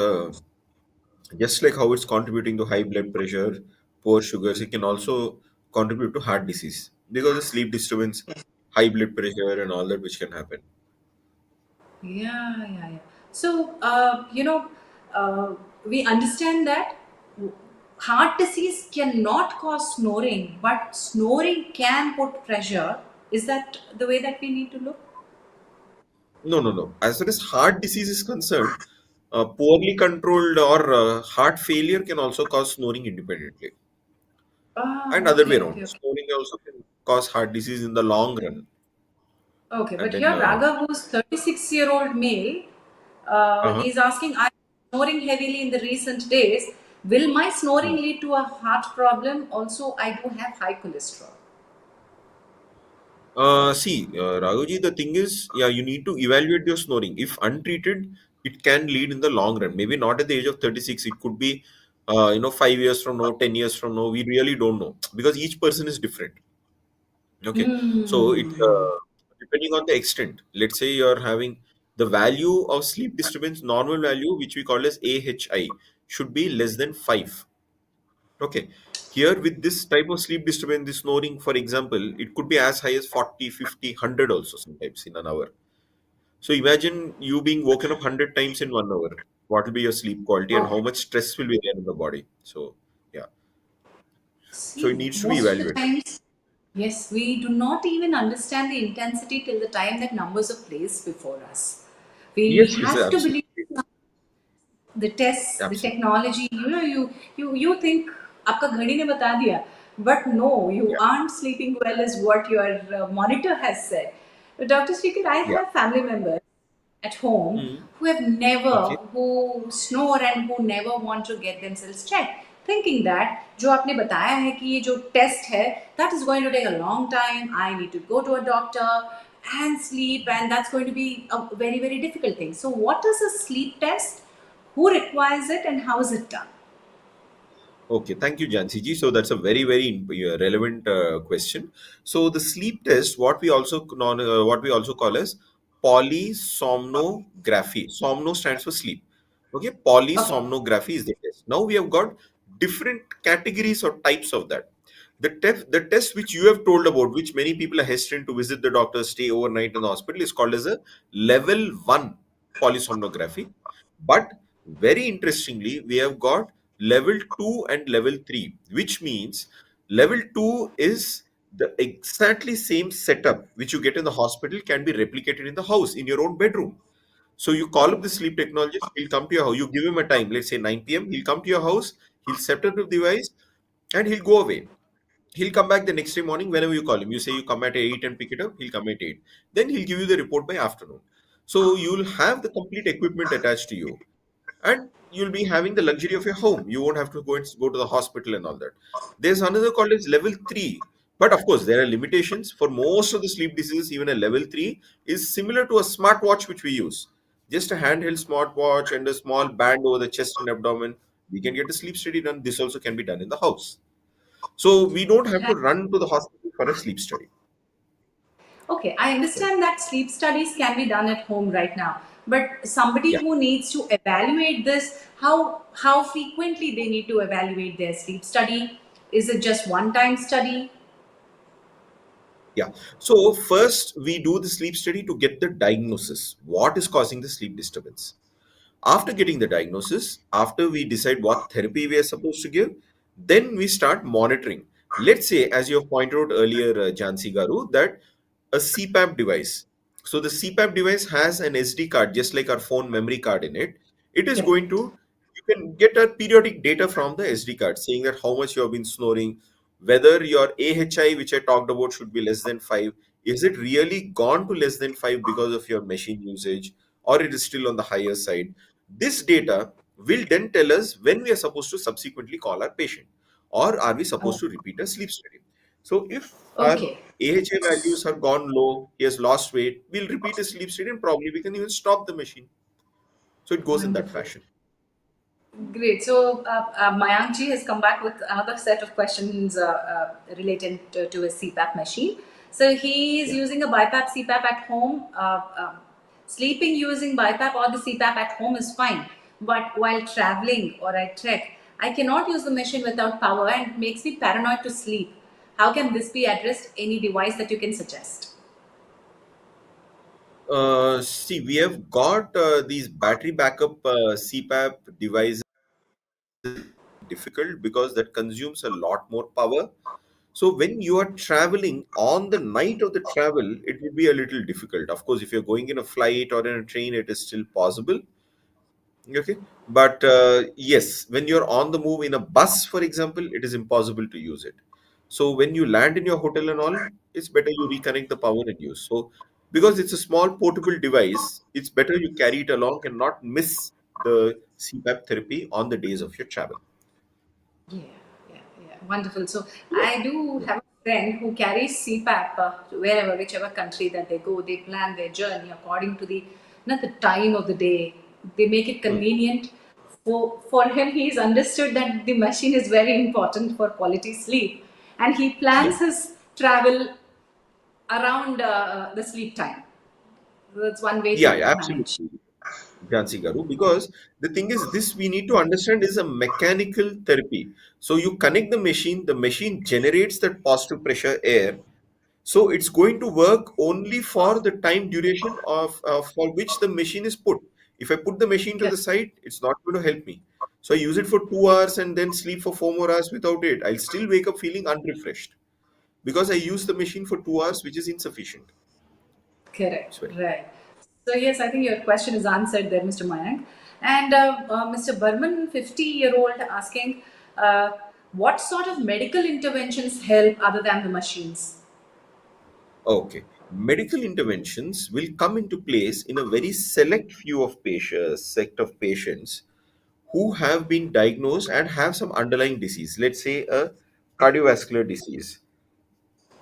Speaker 2: just like how it's contributing to high blood pressure, poor sugars, it can also contribute to heart disease because of sleep disturbance, high blood pressure, and all that which can happen.
Speaker 1: Yeah, yeah, yeah. So, uh, we understand that heart disease cannot cause snoring, but snoring can put pressure. Is that the way that we need to look?
Speaker 2: No, no, no. As far as heart disease is concerned, poorly controlled or heart failure can also cause snoring independently,
Speaker 1: Ah,
Speaker 2: and other way
Speaker 1: okay,
Speaker 2: around.
Speaker 1: okay, okay.
Speaker 2: Snoring also can cause heart disease in the long run,
Speaker 1: Okay,
Speaker 2: and
Speaker 1: but
Speaker 2: then
Speaker 1: here Raghav, who's 36-year-old male,
Speaker 2: uh-huh.
Speaker 1: he's asking, I'm snoring heavily in the recent days. Will my snoring
Speaker 2: Hmm.
Speaker 1: lead to a heart problem? Also, I do have high cholesterol.
Speaker 2: Raghuji, the thing is, yeah, you need to evaluate your snoring. If untreated, it can lead in the long run. Maybe not at the age of 36. It could be, 5 years from now, 10 years from now. We really don't know because each person is different. Okay. So it
Speaker 1: Hmm.
Speaker 2: depending on the extent. Let's say you're having the value of sleep disturbance, normal value, which we call as AHI, should be less than 5. Okay. Here, with this type of sleep disturbance, this snoring, for example, it could be as high as 40, 50, 100 also sometimes in an hour. So imagine you being woken up 100 times in 1 hour. What will be your sleep quality and how
Speaker 1: Okay.
Speaker 2: much stress will be there in the body? So, yeah. So it
Speaker 1: See,
Speaker 2: needs to be
Speaker 1: most of the
Speaker 2: evaluated.
Speaker 1: times, yes, we do not even understand the intensity till the time that numbers are placed before us. We
Speaker 2: Yes, yes,
Speaker 1: have to believe
Speaker 2: absolutely.
Speaker 1: the tests, the
Speaker 2: Absolutely.
Speaker 1: technology. You think आपका घड़ी ने बता दिया, but no, you
Speaker 2: Yeah.
Speaker 1: aren't sleeping well, is what your monitor has said. But Dr. Srikar, I
Speaker 2: Yeah.
Speaker 1: have family members at home
Speaker 2: Mm.
Speaker 1: who have never,
Speaker 2: Okay.
Speaker 1: who snore and who never want to get themselves checked, thinking that जो आपने बताया है कि ये जो test है, that is going to take a long time. I need to go to a doctor and sleep, and that's going to be a very very difficult thing. So, what is a sleep test? Who requires it, and how is it done?
Speaker 2: Okay, thank you, Jansi ji. So that's a very, very relevant question. So the sleep test, what we also call as polysomnography. Somno stands for sleep. Okay,
Speaker 1: Okay.
Speaker 2: polysomnography is the test. Now we have got different categories or types of that. The test which you have told about, which many people are hesitant to visit the doctor, stay overnight in the hospital, is called as a level 1 polysomnography. But very interestingly, we have got level 2 and level 3, which means level 2 is the exactly same setup which you get in the hospital can be replicated in the house, in your own bedroom. So you call up
Speaker 1: Okay.
Speaker 2: the sleep technologist, he'll come to your house, you give him a time, let's say 9 p.m., he'll come to your house, he'll set up the device, and he'll go away. He'll come back the next day morning whenever you call him. You say you come at 8 and pick it up, he'll come at 8. Then he'll give you the report by afternoon. So you'll have the complete equipment attached to you, and you'll be having the luxury of your home. You won't have to go to the hospital and all that. There's another called as level 3. But of course, there are limitations. For most of the sleep diseases, even a level 3 is similar to a smartwatch which we use. Just a handheld smartwatch and a small band over the chest and abdomen. We can get a sleep study done. This also can be done in the house. So we don't have to run to the hospital for a sleep study.
Speaker 1: Okay, I
Speaker 2: Sorry.
Speaker 1: understand that sleep studies can be done at home right now, but somebody
Speaker 2: Yeah,
Speaker 1: who needs to evaluate this, how frequently they need to evaluate their sleep study? Is it just one time study?
Speaker 2: yeah. So first we do the sleep study to get the diagnosis. What is causing the sleep disturbance? After getting the diagnosis, after we decide what therapy we are supposed to give, then we start monitoring. Let's say, as you have pointed out earlier, Jansi Garu, that a CPAP device. So the CPAP device has an SD card, just like our phone memory card in it. It is going
Speaker 1: Correct.
Speaker 2: to, you can get a periodic data from the SD card saying that how much you have been snoring, whether your AHI, which I talked about, should be less than 5. Is it really gone to less than 5 because of your machine usage, or it is still on the higher side? This data will then tell us when we are supposed to subsequently call our patient, or are we
Speaker 1: Oh,
Speaker 2: supposed to repeat a sleep study. So if our
Speaker 1: okay.
Speaker 2: AHA values have gone low, he has lost weight, we'll repeat a sleep study and probably we can even stop the machine. So it goes in that
Speaker 1: Wonderful.
Speaker 2: fashion.
Speaker 1: Great. So, Mayank ji has come back with another set of questions related to his CPAP machine. So, he is
Speaker 2: Yeah.
Speaker 1: using a BiPAP CPAP at home. Sleeping using BiPAP or the CPAP at home is fine. But while traveling or I trek, I cannot use the machine without power and it makes me paranoid to sleep. How can this be addressed? Any device that you can suggest?
Speaker 2: See, we have got these battery backup CPAP devices difficult because that consumes a lot more power. So when you are traveling on the night of the travel, it will be a little difficult. Of course, if you're going in a flight or in a train, it is still possible. Okay, but yes, when you're on the move in a bus, for example, it is impossible to use it. So when you land in your hotel and all, it's better you reconnect the power and use. So because it's a small portable device, it's better you carry it along and not miss the CPAP therapy on the days of your travel.
Speaker 1: Yeah, yeah. Wonderful. So I do
Speaker 2: Yeah.
Speaker 1: have a friend who carries CPAP to wherever, whichever country that they go. They plan their journey according to the not the time of the day. They make it
Speaker 2: Hmm.
Speaker 1: convenient. For him, he's understood that the machine is very important for quality sleep, and he
Speaker 2: Yeah.
Speaker 1: plans his travel around the sleep time. So that's one way
Speaker 2: Yeah,
Speaker 1: to
Speaker 2: yeah,
Speaker 1: manage.
Speaker 2: absolutely. Jansi Garu, because the thing is, this we need to understand is a mechanical therapy. So you connect the machine generates that positive pressure air. So it's going to work only for the time duration of for which the machine is put. If I put the machine to the
Speaker 1: Correct.
Speaker 2: side, it's not going to help me. So I use it for 2 hours and then sleep for 4 more hours without it. I'll still wake up feeling unrefreshed because I use the machine for 2 hours, which is insufficient.
Speaker 1: Correct.
Speaker 2: It's very
Speaker 1: Right. So yes, I think your question is answered there, Mr. Mayank. And Mr. Burman, 50-year-old, asking, what sort of medical interventions help other than the machines?
Speaker 2: Okay. Medical interventions will come into place in a very select few of patients, sect of patients who have been diagnosed and have some underlying disease, let's say a cardiovascular disease.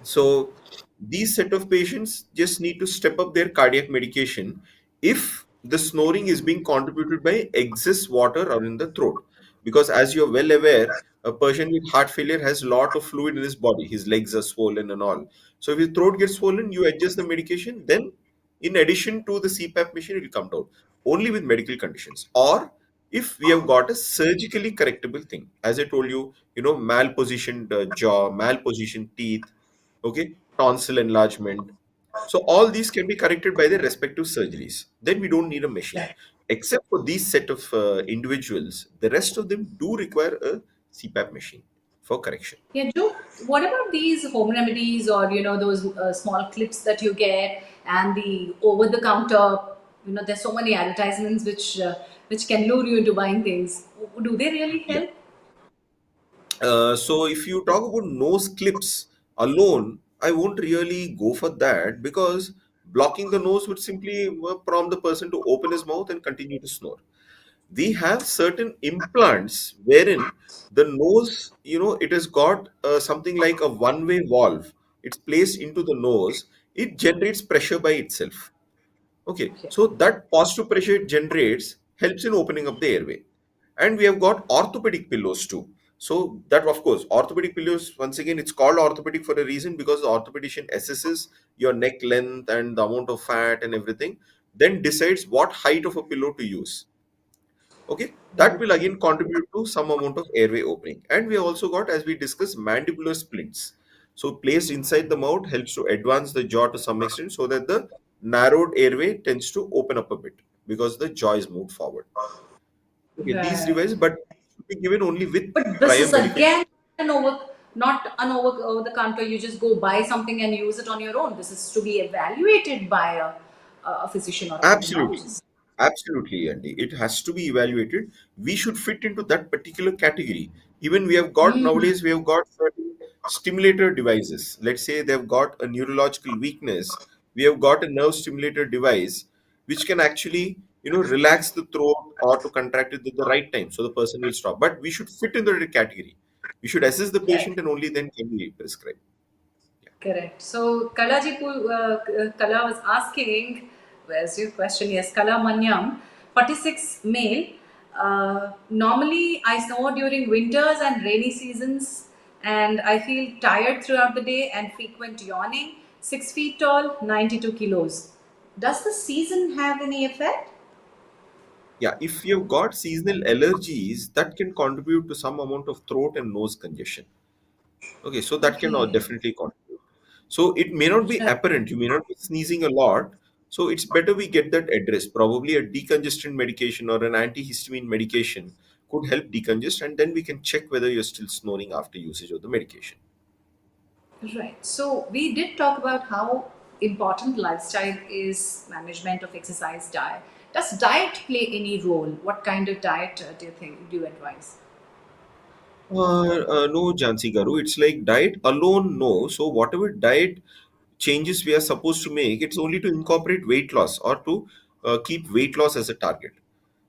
Speaker 2: So these set of patients just need to step up their cardiac medication if the snoring is being contributed by excess water or in the throat. Because as you're well aware, a person with heart failure has a lot of fluid in his body. His legs are swollen and all. So if your throat gets swollen, you adjust the medication. Then, in addition to the CPAP machine, it will come down only with medical conditions. Or if we have got a surgically correctable thing. As I told you, malpositioned jaw, malpositioned teeth, okay, tonsil enlargement. So all these can be corrected by their respective surgeries. Then we don't need a machine. Except for these set of individuals, the rest of them do require a CPAP machine for correction.
Speaker 1: Yeah, Joe, what about these home remedies or those small clips that you get and the over the counter, there's so many advertisements which can lure you into buying things. Do they really
Speaker 2: Yeah.
Speaker 1: help?
Speaker 2: So if you talk about nose clips alone, I won't really go for that because blocking the nose would simply prompt the person to open his mouth and continue to snore. We have certain implants wherein the nose, it has got something like a one-way valve. It's placed into the nose. It generates pressure by itself. Okay,
Speaker 1: Okay.
Speaker 2: so that positive pressure it generates helps in opening up the airway. And we have got orthopedic pillows too. So that, of course, orthopedic pillows, once again, it's called orthopedic for a reason because the orthopedician assesses your neck length and the amount of fat and everything, then decides what height of a pillow to use. Okay, that will
Speaker 1: Okay.
Speaker 2: again contribute to some amount of airway opening. And we also got, as we discussed, mandibular splints. So placed inside the mouth helps to advance the jaw to some extent so that the narrowed airway tends to open up a bit because the jaw is moved forward. Okay, these
Speaker 1: Right.
Speaker 2: devices, but should be given only with
Speaker 1: But this
Speaker 2: prior
Speaker 1: is
Speaker 2: medical.
Speaker 1: again not an over the counter. You just go buy something and use it on your own. This is to be evaluated by a physician or a
Speaker 2: Absolutely.
Speaker 1: pulmonologist.
Speaker 2: Absolutely, Andy. It has to be evaluated. We should fit into that particular category. Even we have got nowadays, we have got certain stimulator devices. Let's say they've got a neurological weakness. We have got a nerve stimulator device which can actually, relax the throat or to contract it at the right time so the person will stop. But we should fit in the category. We should assess the
Speaker 1: Correct.
Speaker 2: patient and only then can we prescribe.
Speaker 1: Correct. So Kala was asking, where's your question? Yes, Kala Manyam, 46 male. Normally, I snore during winters and rainy seasons, and I feel tired throughout the day and frequent yawning. 6 feet tall, 92 kilos. Does the season have any effect?
Speaker 2: Yeah, if you've got seasonal allergies, that can contribute to some amount of throat and nose congestion. Okay, so that can
Speaker 1: Okay.
Speaker 2: definitely contribute. So it may not be
Speaker 1: Right.
Speaker 2: apparent, you may not be sneezing a lot. So it's better we get that addressed. Probably a decongestant medication or an antihistamine medication could help decongest, and then we can check whether you're still snoring after usage of the medication.
Speaker 1: Right. So we did talk about how important lifestyle is management of exercise diet. Does diet play any role? What kind of diet do you advise?
Speaker 2: No, Jansi Garu. It's like diet alone, no. So whatever diet changes we are supposed to make, it's only to incorporate weight loss or to keep weight loss as a target.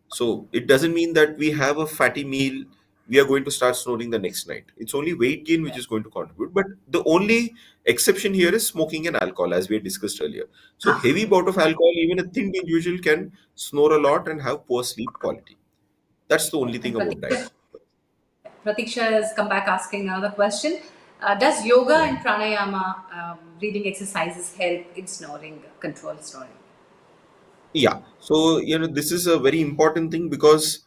Speaker 2: So it doesn't mean that we have a fatty meal, we are going to start snoring the next night. It's only weight gain which
Speaker 1: Right.
Speaker 2: is going to contribute. But the only exception here is smoking and alcohol, as we had discussed earlier. So heavy bout of alcohol, even a thin individual can snore a lot and have poor sleep quality. That's the only
Speaker 1: And
Speaker 2: thing about diet.
Speaker 1: Pratiksha has come back asking another question. Does yoga
Speaker 2: Yeah.
Speaker 1: and pranayama, breathing exercises, help in snoring, control snoring?
Speaker 2: Yeah. So, this is a very important thing because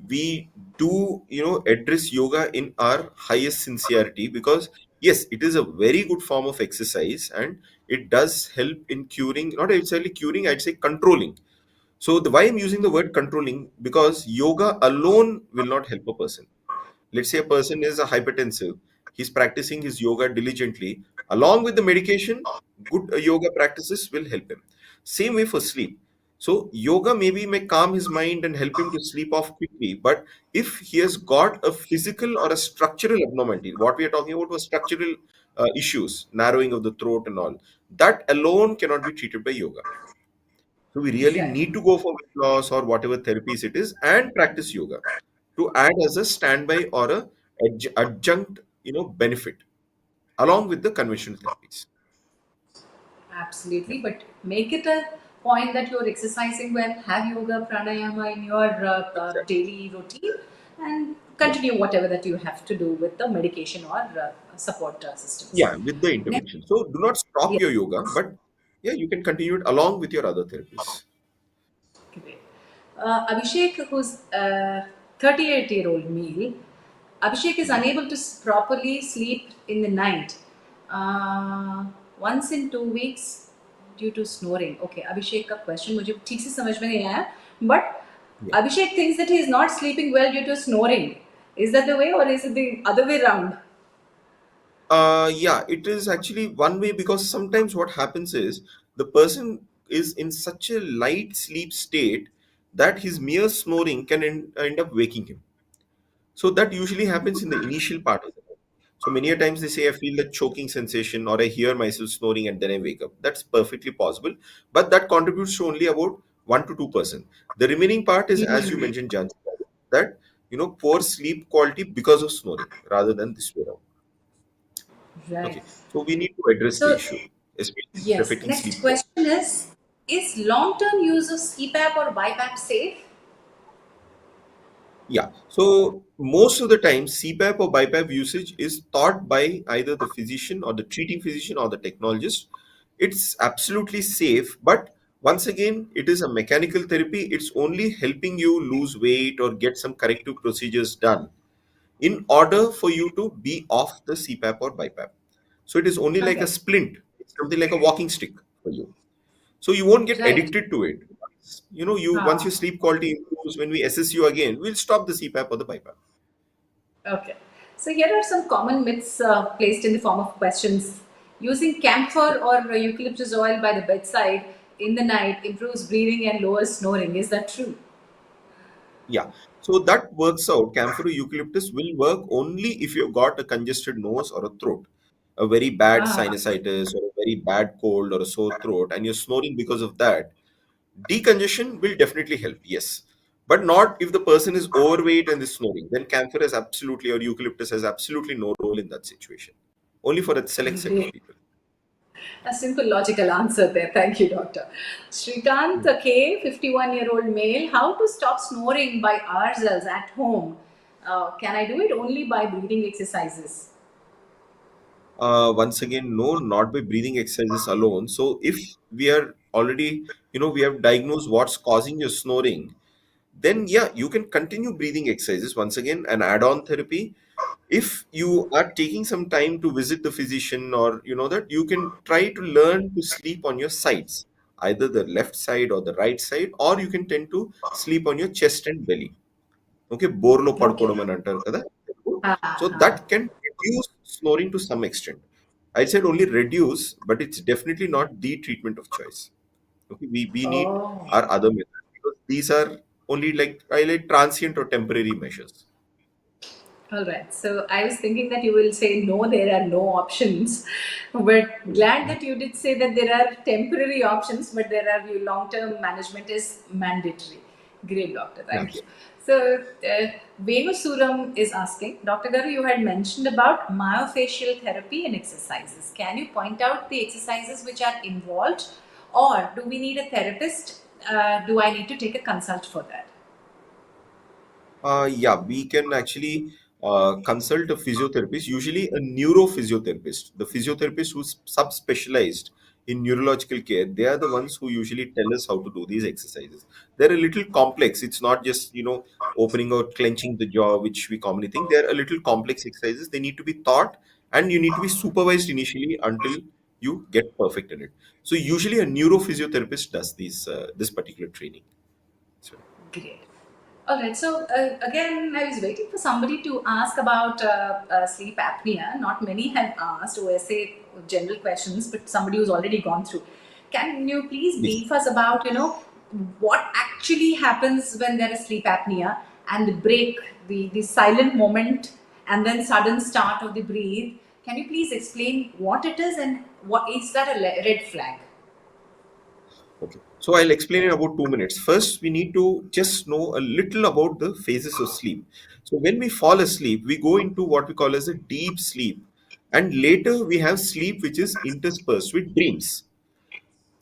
Speaker 2: we do, address yoga in our highest sincerity because, yes, it is a very good form of exercise and it does help in curing, not exactly curing, I'd say controlling. So, why I'm using the word controlling because yoga alone will not help a person. Let's say a person is a hypertensive, he's practicing his yoga diligently. Along with the medication, good yoga practices will help him. Same way for sleep. So, yoga maybe may calm his mind and help him to sleep off quickly. But if he has got a physical or a structural abnormality, what we are talking about was structural issues, narrowing of the throat and all, that alone cannot be treated by yoga. So we really
Speaker 1: Right.
Speaker 2: need to go for weight loss or whatever therapies it is and practice yoga to add as a standby or a adjunct, benefit along with the conventional therapies. Yeah,
Speaker 1: Absolutely, but make it a point that you're exercising well, have yoga, pranayama in your
Speaker 2: exactly.
Speaker 1: daily routine, and
Speaker 2: Yeah,
Speaker 1: continue whatever that you have to do with the medication or support systems.
Speaker 2: yeah, with the
Speaker 1: Next,
Speaker 2: intervention. So do not stop
Speaker 1: yeah,
Speaker 2: your yoga, but yeah, you can continue it along with your other therapies.
Speaker 1: great. Abhishek, who's a 38-year-old male, Abhishek is unable to properly sleep in the night. Uh, once in 2 weeks due to snoring. Okay, Abhishek का question मुझे ठीक से समझ में नहीं आया. But
Speaker 2: Yeah.
Speaker 1: Abhishek thinks that he is not sleeping well due to snoring. Is that the way, or is it the other way around?
Speaker 2: Yeah, it is actually one way because sometimes what happens is the person is in such a light sleep state that his mere snoring can end up waking him. So that usually happens in the initial part of the night. So many a times they say I feel the choking sensation or I hear myself snoring and then I wake up. That's perfectly possible, but that contributes to only about 1 to 2%. The remaining part is, as you mentioned, Jan, that poor sleep quality because of snoring rather than this way around.
Speaker 1: Right.
Speaker 2: Okay, so we need to address the
Speaker 1: So,
Speaker 2: issue, especially
Speaker 1: yes,
Speaker 2: affecting
Speaker 1: next
Speaker 2: sleep quality.
Speaker 1: question is long term use of CPAP or BiPAP safe?
Speaker 2: Yeah, so most of the time, CPAP or BiPAP usage is taught by either the physician or the treating physician or the technologist. It's absolutely safe, but once again, it is a mechanical therapy. It's only helping you lose weight or get some corrective procedures done in order for you to be off the CPAP or BiPAP. So it is only like a
Speaker 1: Okay,
Speaker 2: splint. It's something like a walking stick for you. So you won't get
Speaker 1: right.
Speaker 2: addicted to it. You once
Speaker 1: Ah,
Speaker 2: your sleep quality improves, when we assess you again, we'll stop the CPAP or the BiPAP.
Speaker 1: okay. So here are some common myths placed in the form of questions. Using camphor or eucalyptus oil by the bedside in the night improves breathing and lowers snoring. Is that true?
Speaker 2: Yeah. So that works out. Camphor eucalyptus will work only if you've got a congested nose or a throat, a very bad
Speaker 1: Ah,
Speaker 2: sinusitis or a very bad cold or a sore throat, and you're snoring because of that. Decongestion will definitely help, yes. But not if the person is overweight and is snoring. Then camphor has absolutely, or eucalyptus has absolutely no role in that situation. Only for a select set of
Speaker 1: great.
Speaker 2: people.
Speaker 1: A simple logical answer there. Thank you, doctor. Shrikant K, 51-year-old male, how to stop snoring by ourselves at home? Can I do it only by breathing exercises?
Speaker 2: Once again, no, not by breathing exercises alone. So if we are already, we have diagnosed what's causing your snoring, then yeah, you can continue breathing exercises. Once again, an add-on therapy. If you are taking some time to visit the physician, or that you can try to learn to sleep on your sides, either the left side or the right side, or you can tend to sleep on your chest and belly. Okay, బోర్లో
Speaker 1: Okay.
Speaker 2: పడుకోవడం అని అంటారు కదా. So that
Speaker 1: Ah,
Speaker 2: can reduce snoring to some extent. I said only reduce, but it's definitely not the treatment of choice. Okay, we need
Speaker 1: oh.
Speaker 2: our other methods because these are only like I like transient or temporary measures.
Speaker 1: All right. So I was thinking that you will say no, there are no options. But glad
Speaker 2: Mhm.
Speaker 1: that you did say that there are temporary options, but there are long term management is mandatory. Great, doctor. Thank you.
Speaker 2: Absolutely.
Speaker 1: So Venu Suram is asking, Dr. Garu, you had mentioned about myofascial therapy and exercises. Can you point out the exercises which are involved, or do we need a therapist? Do I need to take a consult for that?
Speaker 2: Yeah, we can actually consult a physiotherapist, usually a neurophysiotherapist. The physiotherapist who's subspecialized in neurological care, they are the ones who usually tell us how to do these exercises. They're a little complex. It's not just, opening or clenching the jaw, which we commonly think. They're a little complex exercises. They need to be taught and you need to be supervised initially until you get perfect in it. So usually a neurophysiotherapist does this particular training. So,
Speaker 1: Great. All right. So again, I was waiting for somebody to ask about sleep apnea. Not many have asked OSA general questions, but somebody who's already gone through. Can you please
Speaker 2: yes.
Speaker 1: brief us about what actually happens when there is sleep apnea and the break, the silent moment, and then sudden start of the breathe? Can you please explain what it is and what is that a red flag?
Speaker 2: Okay, so I'll explain in about 2 minutes. First, we need to just know a little about the phases of sleep. So, when we fall asleep, we go into what we call as a deep sleep, and later we have sleep which is interspersed with dreams.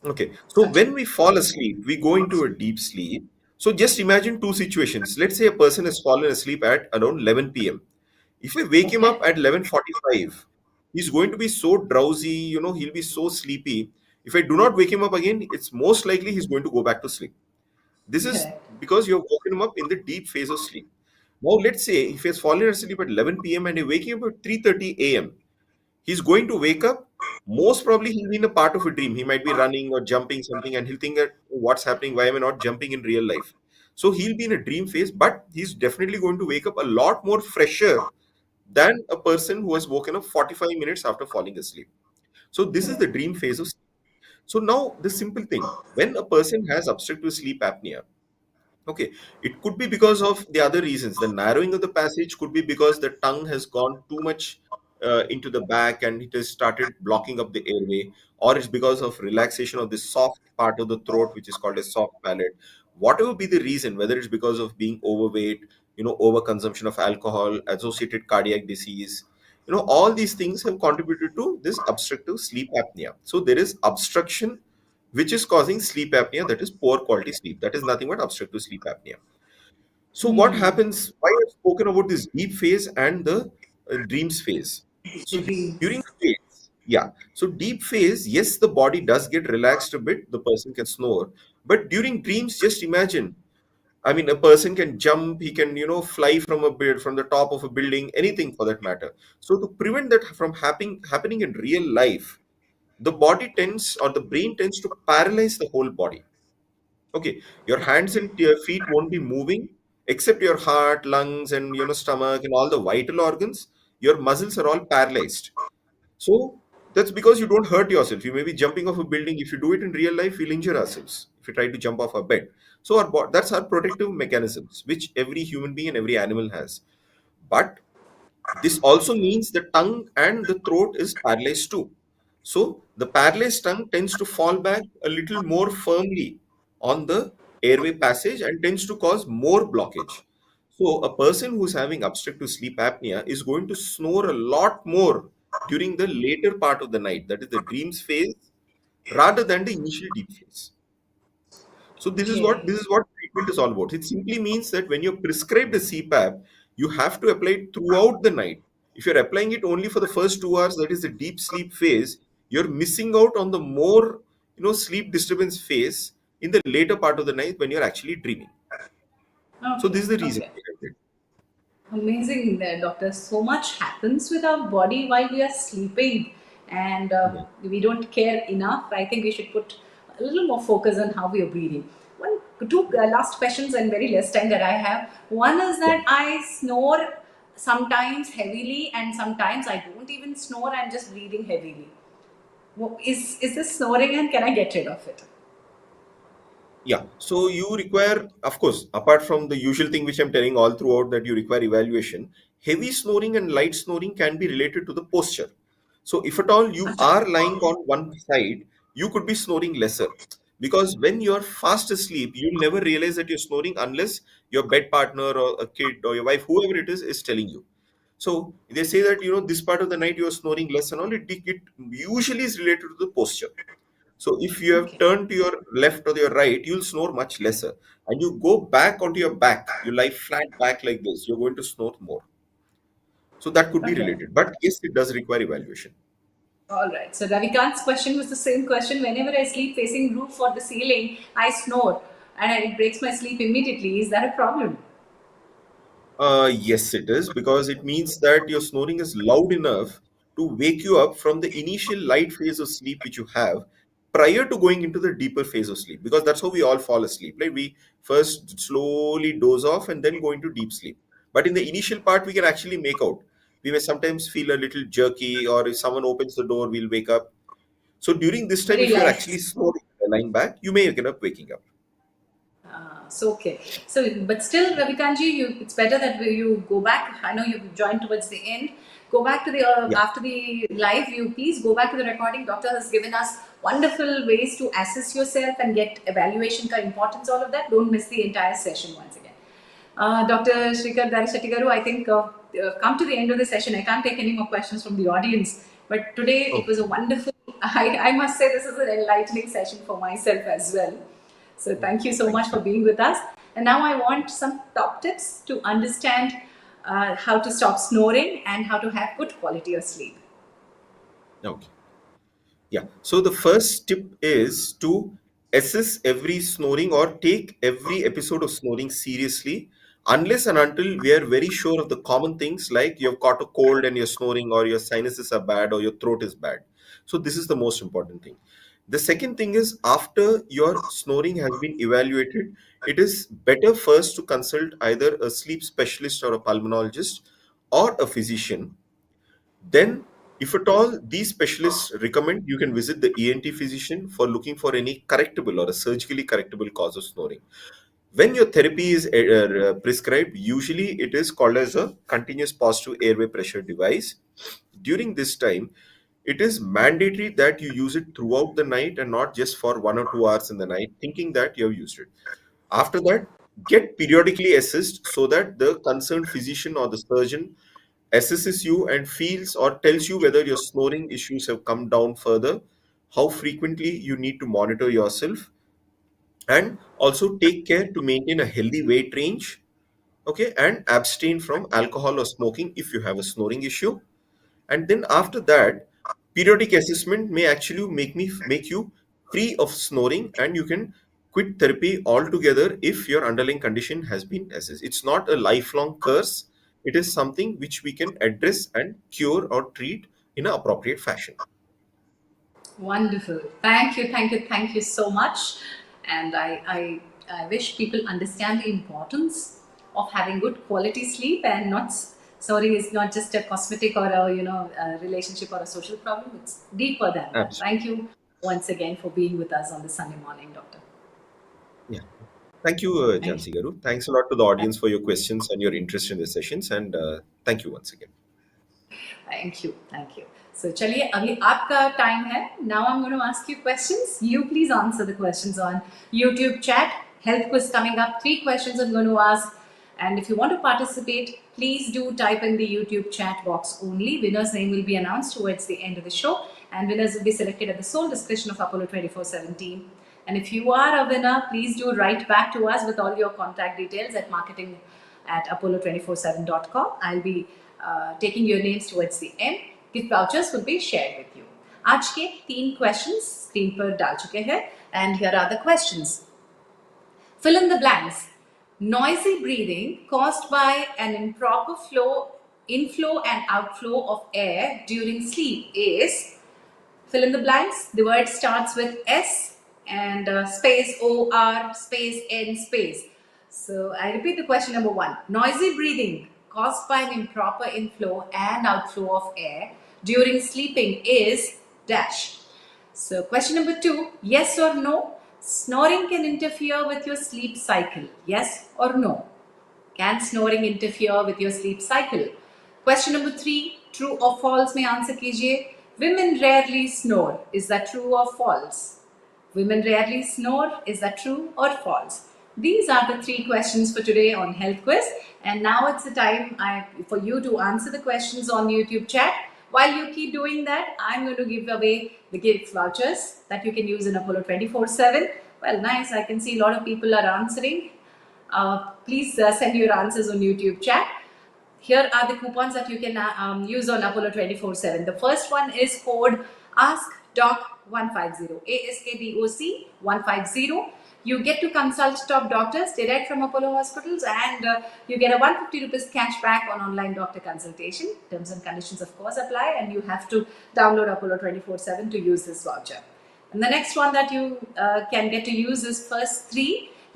Speaker 2: Okay, so
Speaker 1: Okay.
Speaker 2: when we fall asleep, we go into a deep sleep. So, just imagine two situations. Let's say a person has fallen asleep at around 11 p.m. If I wake him up
Speaker 1: Okay.
Speaker 2: at 11:45, he's going to be so drowsy, he'll be so sleepy. If I do not wake him up again, it's most likely he's going to go back to sleep. This is
Speaker 1: Correct.
Speaker 2: because you've woken him up in the deep phase of sleep. Now, let's say if he has fallen asleep at 11 p.m. and you're waking up at 3:30 a.m., he's going to wake up. Most probably, he'll be in a part of a dream. He might be running or jumping something, and he'll think that, "Oh, what's happening? Why am I not jumping in real life?" So he'll be in a dream phase, but he's definitely going to wake up a lot more fresher than a person who has woken up 45 minutes after falling asleep. So this is the
Speaker 1: Correct.
Speaker 2: dream phase of sleep. So now the simple thing, when a person has obstructive sleep apnea, okay, it could be because of the other reasons. The narrowing of the passage could be because the tongue has gone too much into the back and it has started blocking up the airway, or it's because of relaxation of the soft part of the throat, which is called a soft palate. Whatever be the reason, whether it's because of being overweight, overconsumption of alcohol, associated cardiac disease, all these things have contributed to this obstructive sleep apnea. So there is obstruction which is causing sleep apnea, that is poor quality sleep. That is nothing but obstructive sleep apnea. So what
Speaker 1: Hmm.
Speaker 2: happens? Why I've spoken about this deep phase and the dreams phase. So during
Speaker 1: Dreams.
Speaker 2: the phase, yeah. So deep phase, yes, the body does get relaxed a bit. The person can snore, but during dreams, just imagine. I mean, a person can jump. He can, fly from a bit from the top of a building, anything for that matter. So to prevent that from happening in real life, the body tends or the brain tends to paralyze the whole body. Okay, your hands and your feet won't be moving except your heart, lungs, and stomach and all the vital organs. Your muscles are all paralyzed. So that's because you don't hurt yourself. You may be jumping off a building. If you do it in real life, we'll injure ourselves if you try to jump off a bed. So that's our protective mechanisms, which every human being and every animal has. But this also means the tongue and the throat is paralyzed too. So the paralyzed tongue tends to fall back a little more firmly on the airway passage and tends to cause more blockage. So a person who's having obstructive sleep apnea is going to snore a lot more during the later part of the night, that is the dreams phase, rather than the initial deep phase. So this is what
Speaker 1: Okay.
Speaker 2: this is what treatment is all about. It simply means that when you're prescribed a CPAP, you have to apply it throughout the night. If you're applying it only for the first 2 hours, that is the deep sleep phase, you're missing out on the more sleep disturbance phase in the later part of the night when you're actually dreaming. So
Speaker 1: Okay.
Speaker 2: this is the reason
Speaker 1: Okay.
Speaker 2: behind it.
Speaker 1: Amazing there, doctor. So much happens with our body while we are sleeping, and
Speaker 2: Yeah.
Speaker 1: we don't care enough. I think we should put a little more focus on how we are breathing. Two last questions and very less time that I have. One is
Speaker 2: Yeah.
Speaker 1: that I snore sometimes heavily, and sometimes I don't even snore. I'm just breathing heavily. Is this snoring, and can I get rid of it?
Speaker 2: Yeah, so you require, of course, apart from the usual thing which I'm telling all throughout that you require evaluation, heavy snoring and light snoring can be related to the posture. So if at all you
Speaker 1: Acha.
Speaker 2: are lying on one side, you could be snoring lesser. Because when you're fast asleep, you'll never realize that you're snoring unless your bed partner or a kid or your wife, whoever it is telling you. So they say that, this part of the night you're snoring less and all, it usually is related to the posture. So if you have
Speaker 1: Okay.
Speaker 2: turned to your left or your right, you'll snore much lesser. And you go back onto your back, you lie flat back like this, you're going to snore more. So that could be
Speaker 1: Okay.
Speaker 2: related. But yes, it does require evaluation.
Speaker 1: All right. So Ravikant's question was the same question. Whenever I sleep facing roof or the ceiling, I snore and it breaks my sleep immediately. Is that a problem?
Speaker 2: Yes, it is because it means that your snoring is loud enough to wake you up from the initial light phase of sleep which you have prior to going into the deeper phase of sleep. Because that's how we all fall asleep. Like we first slowly doze off and then go into deep sleep. But in the initial part, we can actually make out. We may sometimes feel a little jerky, or if someone opens the door, we'll wake up. So during this time,
Speaker 1: Very
Speaker 2: if you're
Speaker 1: light.
Speaker 2: actually snoring, lying back, you may end up waking up.
Speaker 1: So okay. So, but still, Ravikanji, it's better that you go back. I know you joined towards the end. Go back to the
Speaker 2: Yeah.
Speaker 1: after the live. You please go back to the recording. Doctor has given us wonderful ways to assess yourself and get evaluation ka importance. All of that. Don't miss the entire session once again. Dr. Srikar Darisetty garu, I think come to the end of the session. I can't take any more questions from the audience. But today it was a
Speaker 2: Okay.
Speaker 1: wonderful. I must say this is an enlightening session for myself as well. So thank you so
Speaker 2: Thank
Speaker 1: much for
Speaker 2: you.
Speaker 1: being with us. And now I want some top tips to understand how to stop snoring and how to have good quality of sleep.
Speaker 2: Okay. Yeah. So the first tip is to assess every snoring or take every episode of snoring seriously unless and until we are very sure of the common things like you've caught a cold and you're snoring, or your sinuses are bad, or your throat is bad. So this is the most important thing. The second thing is, after your snoring has been evaluated, it is better first to consult either a sleep specialist or a pulmonologist or a physician. Then, if at all these specialists recommend, you can visit the ENT physician for looking for any correctable or a surgically correctable cause of snoring. When your therapy is prescribed, usually it is called as a continuous positive airway pressure device. During this time, it is mandatory that you use it throughout the night and not just for 1 or 2 hours in the night, thinking that you have used it. After that, get periodically assessed so that the concerned physician or the surgeon assesses you and feels or tells you whether your snoring issues have come down further, how frequently you need to monitor yourself, and also take care to maintain a healthy weight range. Okay, and abstain from alcohol or smoking if you have a snoring issue. And then after that, periodic assessment may actually make you free of snoring, and you can quit therapy altogether if your underlying condition has been assessed. It's not a lifelong curse. It is something which we can address and cure or treat in an appropriate fashion.
Speaker 1: Wonderful. Thank you, thank you, thank you so much. And I wish people understand the importance of having good quality sleep, and not snoring is not just a cosmetic or a a relationship or a social problem. It's deeper than that.
Speaker 2: Absolutely.
Speaker 1: Thank you once again for being with us on this Sunday morning, Doctor.
Speaker 2: Yeah. Thank you,
Speaker 1: Thank you.
Speaker 2: Jansi Garu. Thanks a lot to the audience for your questions and your interest in the sessions. And thank you once again.
Speaker 1: Thank you thank you so चलिए अभी आपका time है now I am going to ask you questions you please answer the questions on YouTube chat. Health quiz coming up, 3 questions I'm going to ask, and if you want to participate, please do type in the YouTube chat box only. Winner's name will be announced towards the end of the show, and winners will be selected at the sole discretion of Apollo 24/7 team. And if you are a winner, please do write back to us with all your contact details at marketing@apollo247.com. I'll be taking your names towards the end. Gift vouchers will be shared with you. आज के 3 questions screen पर डाल चुके हैं, and here are the questions. Fill in the blanks. Noisy breathing caused by an improper inflow and outflow of air during sleep is, fill in the blanks. The word starts with S and space OR space N space. So I repeat the question number 1. Noisy breathing caused by an improper inflow and outflow of air during sleeping is dash. So question number 2, yes or no? Snoring can interfere with your sleep cycle. Yes or no? Can snoring interfere with your sleep cycle? Question number 3, true or false में answer कीजिए. Women rarely snore. Is that true or false? Women rarely snore. Is that true or false? These are the 3 questions for today on Health Quiz. And now it's the time for you to answer the questions on YouTube chat. While you keep doing that, I'm going to give away the gift vouchers that you can use in Apollo 24/7. Well, nice. I can see a lot of people are answering. Please send your answers on YouTube chat. Here are the coupons that you can use on Apollo 24/7. The first one is code AskDoc150. ASKDOC 150. You get to consult top doctors direct from Apollo hospitals, and you get a 150 rupees cashback on online doctor consultation. Terms and conditions, of course, apply, and you have to download Apollo 24/7 to use this voucher. And the next one that you can get to use is first 3.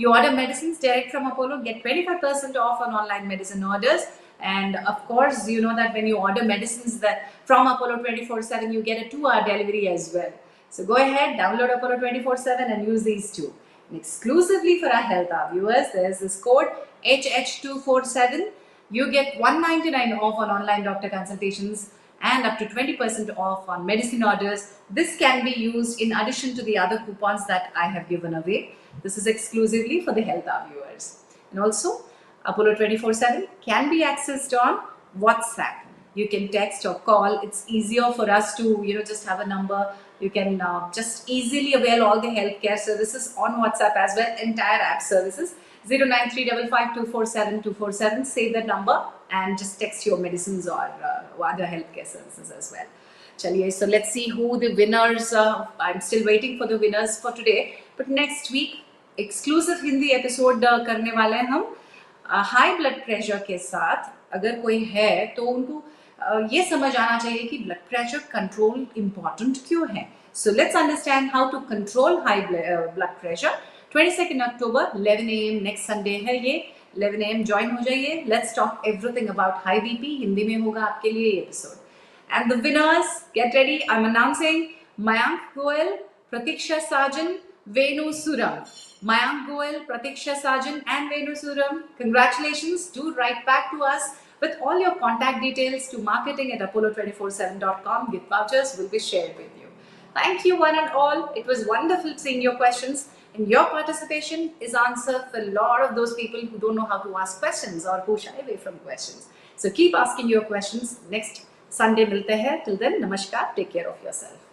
Speaker 1: You order medicines direct from Apollo, get 25% off on online medicine orders. And of course, you know that when you order medicines from Apollo 24/7, you get a 2-hour delivery as well. So go ahead, download Apollo 24/7 and use these 2. And exclusively for our Health Hour viewers, there's this code HH247. You get 199 off on online doctor consultations and up to 20% off on medicine orders. This can be used in addition to the other coupons that I have given away. This is exclusively for the Health Hour viewers. And also, Apollo 24/7 can be accessed on WhatsApp. You can text or call. It's easier for us to just have a number. You can just easily avail all the healthcare services on WhatsApp as well. Entire app services. 09355247247. Save that number and just text your medicines or other healthcare services as well. Chaliye, so let's see who the winners are. I'm still waiting for the winners for today. But next week exclusive Hindi episode करने वाले हैं हम high blood pressure के साथ। अगर कोई है तो उनको ये समझ आना चाहिए कि ब्लड प्रेशर कंट्रोल इंपॉर्टेंट क्यों है। So let's understand how to control high blood pressure. 22 अक्टूबर 11 AM नेक्स्ट संडे है ये। 11 AM ज्वाइन हो जाइए। Let's talk everything about high BP. Hindi में होगा आपके लिए ये episode. And the winners, get ready. I'm announcing Mayank Goel, Pratiksha Sajan, Venu Suram. Mayank Goel, Pratiksha Sajan, and Venu Suram. Congratulations. Do write back to us with all your contact details to marketing at apollo247.com. Gift vouchers will be shared with you. Thank you, one and all. It was wonderful seeing your questions. And your participation is answer for a lot of those people who don't know how to ask questions or who shy away from questions. So keep asking your questions. Next Sunday मिलते हैं. Till then, namaskar. Take care of yourself.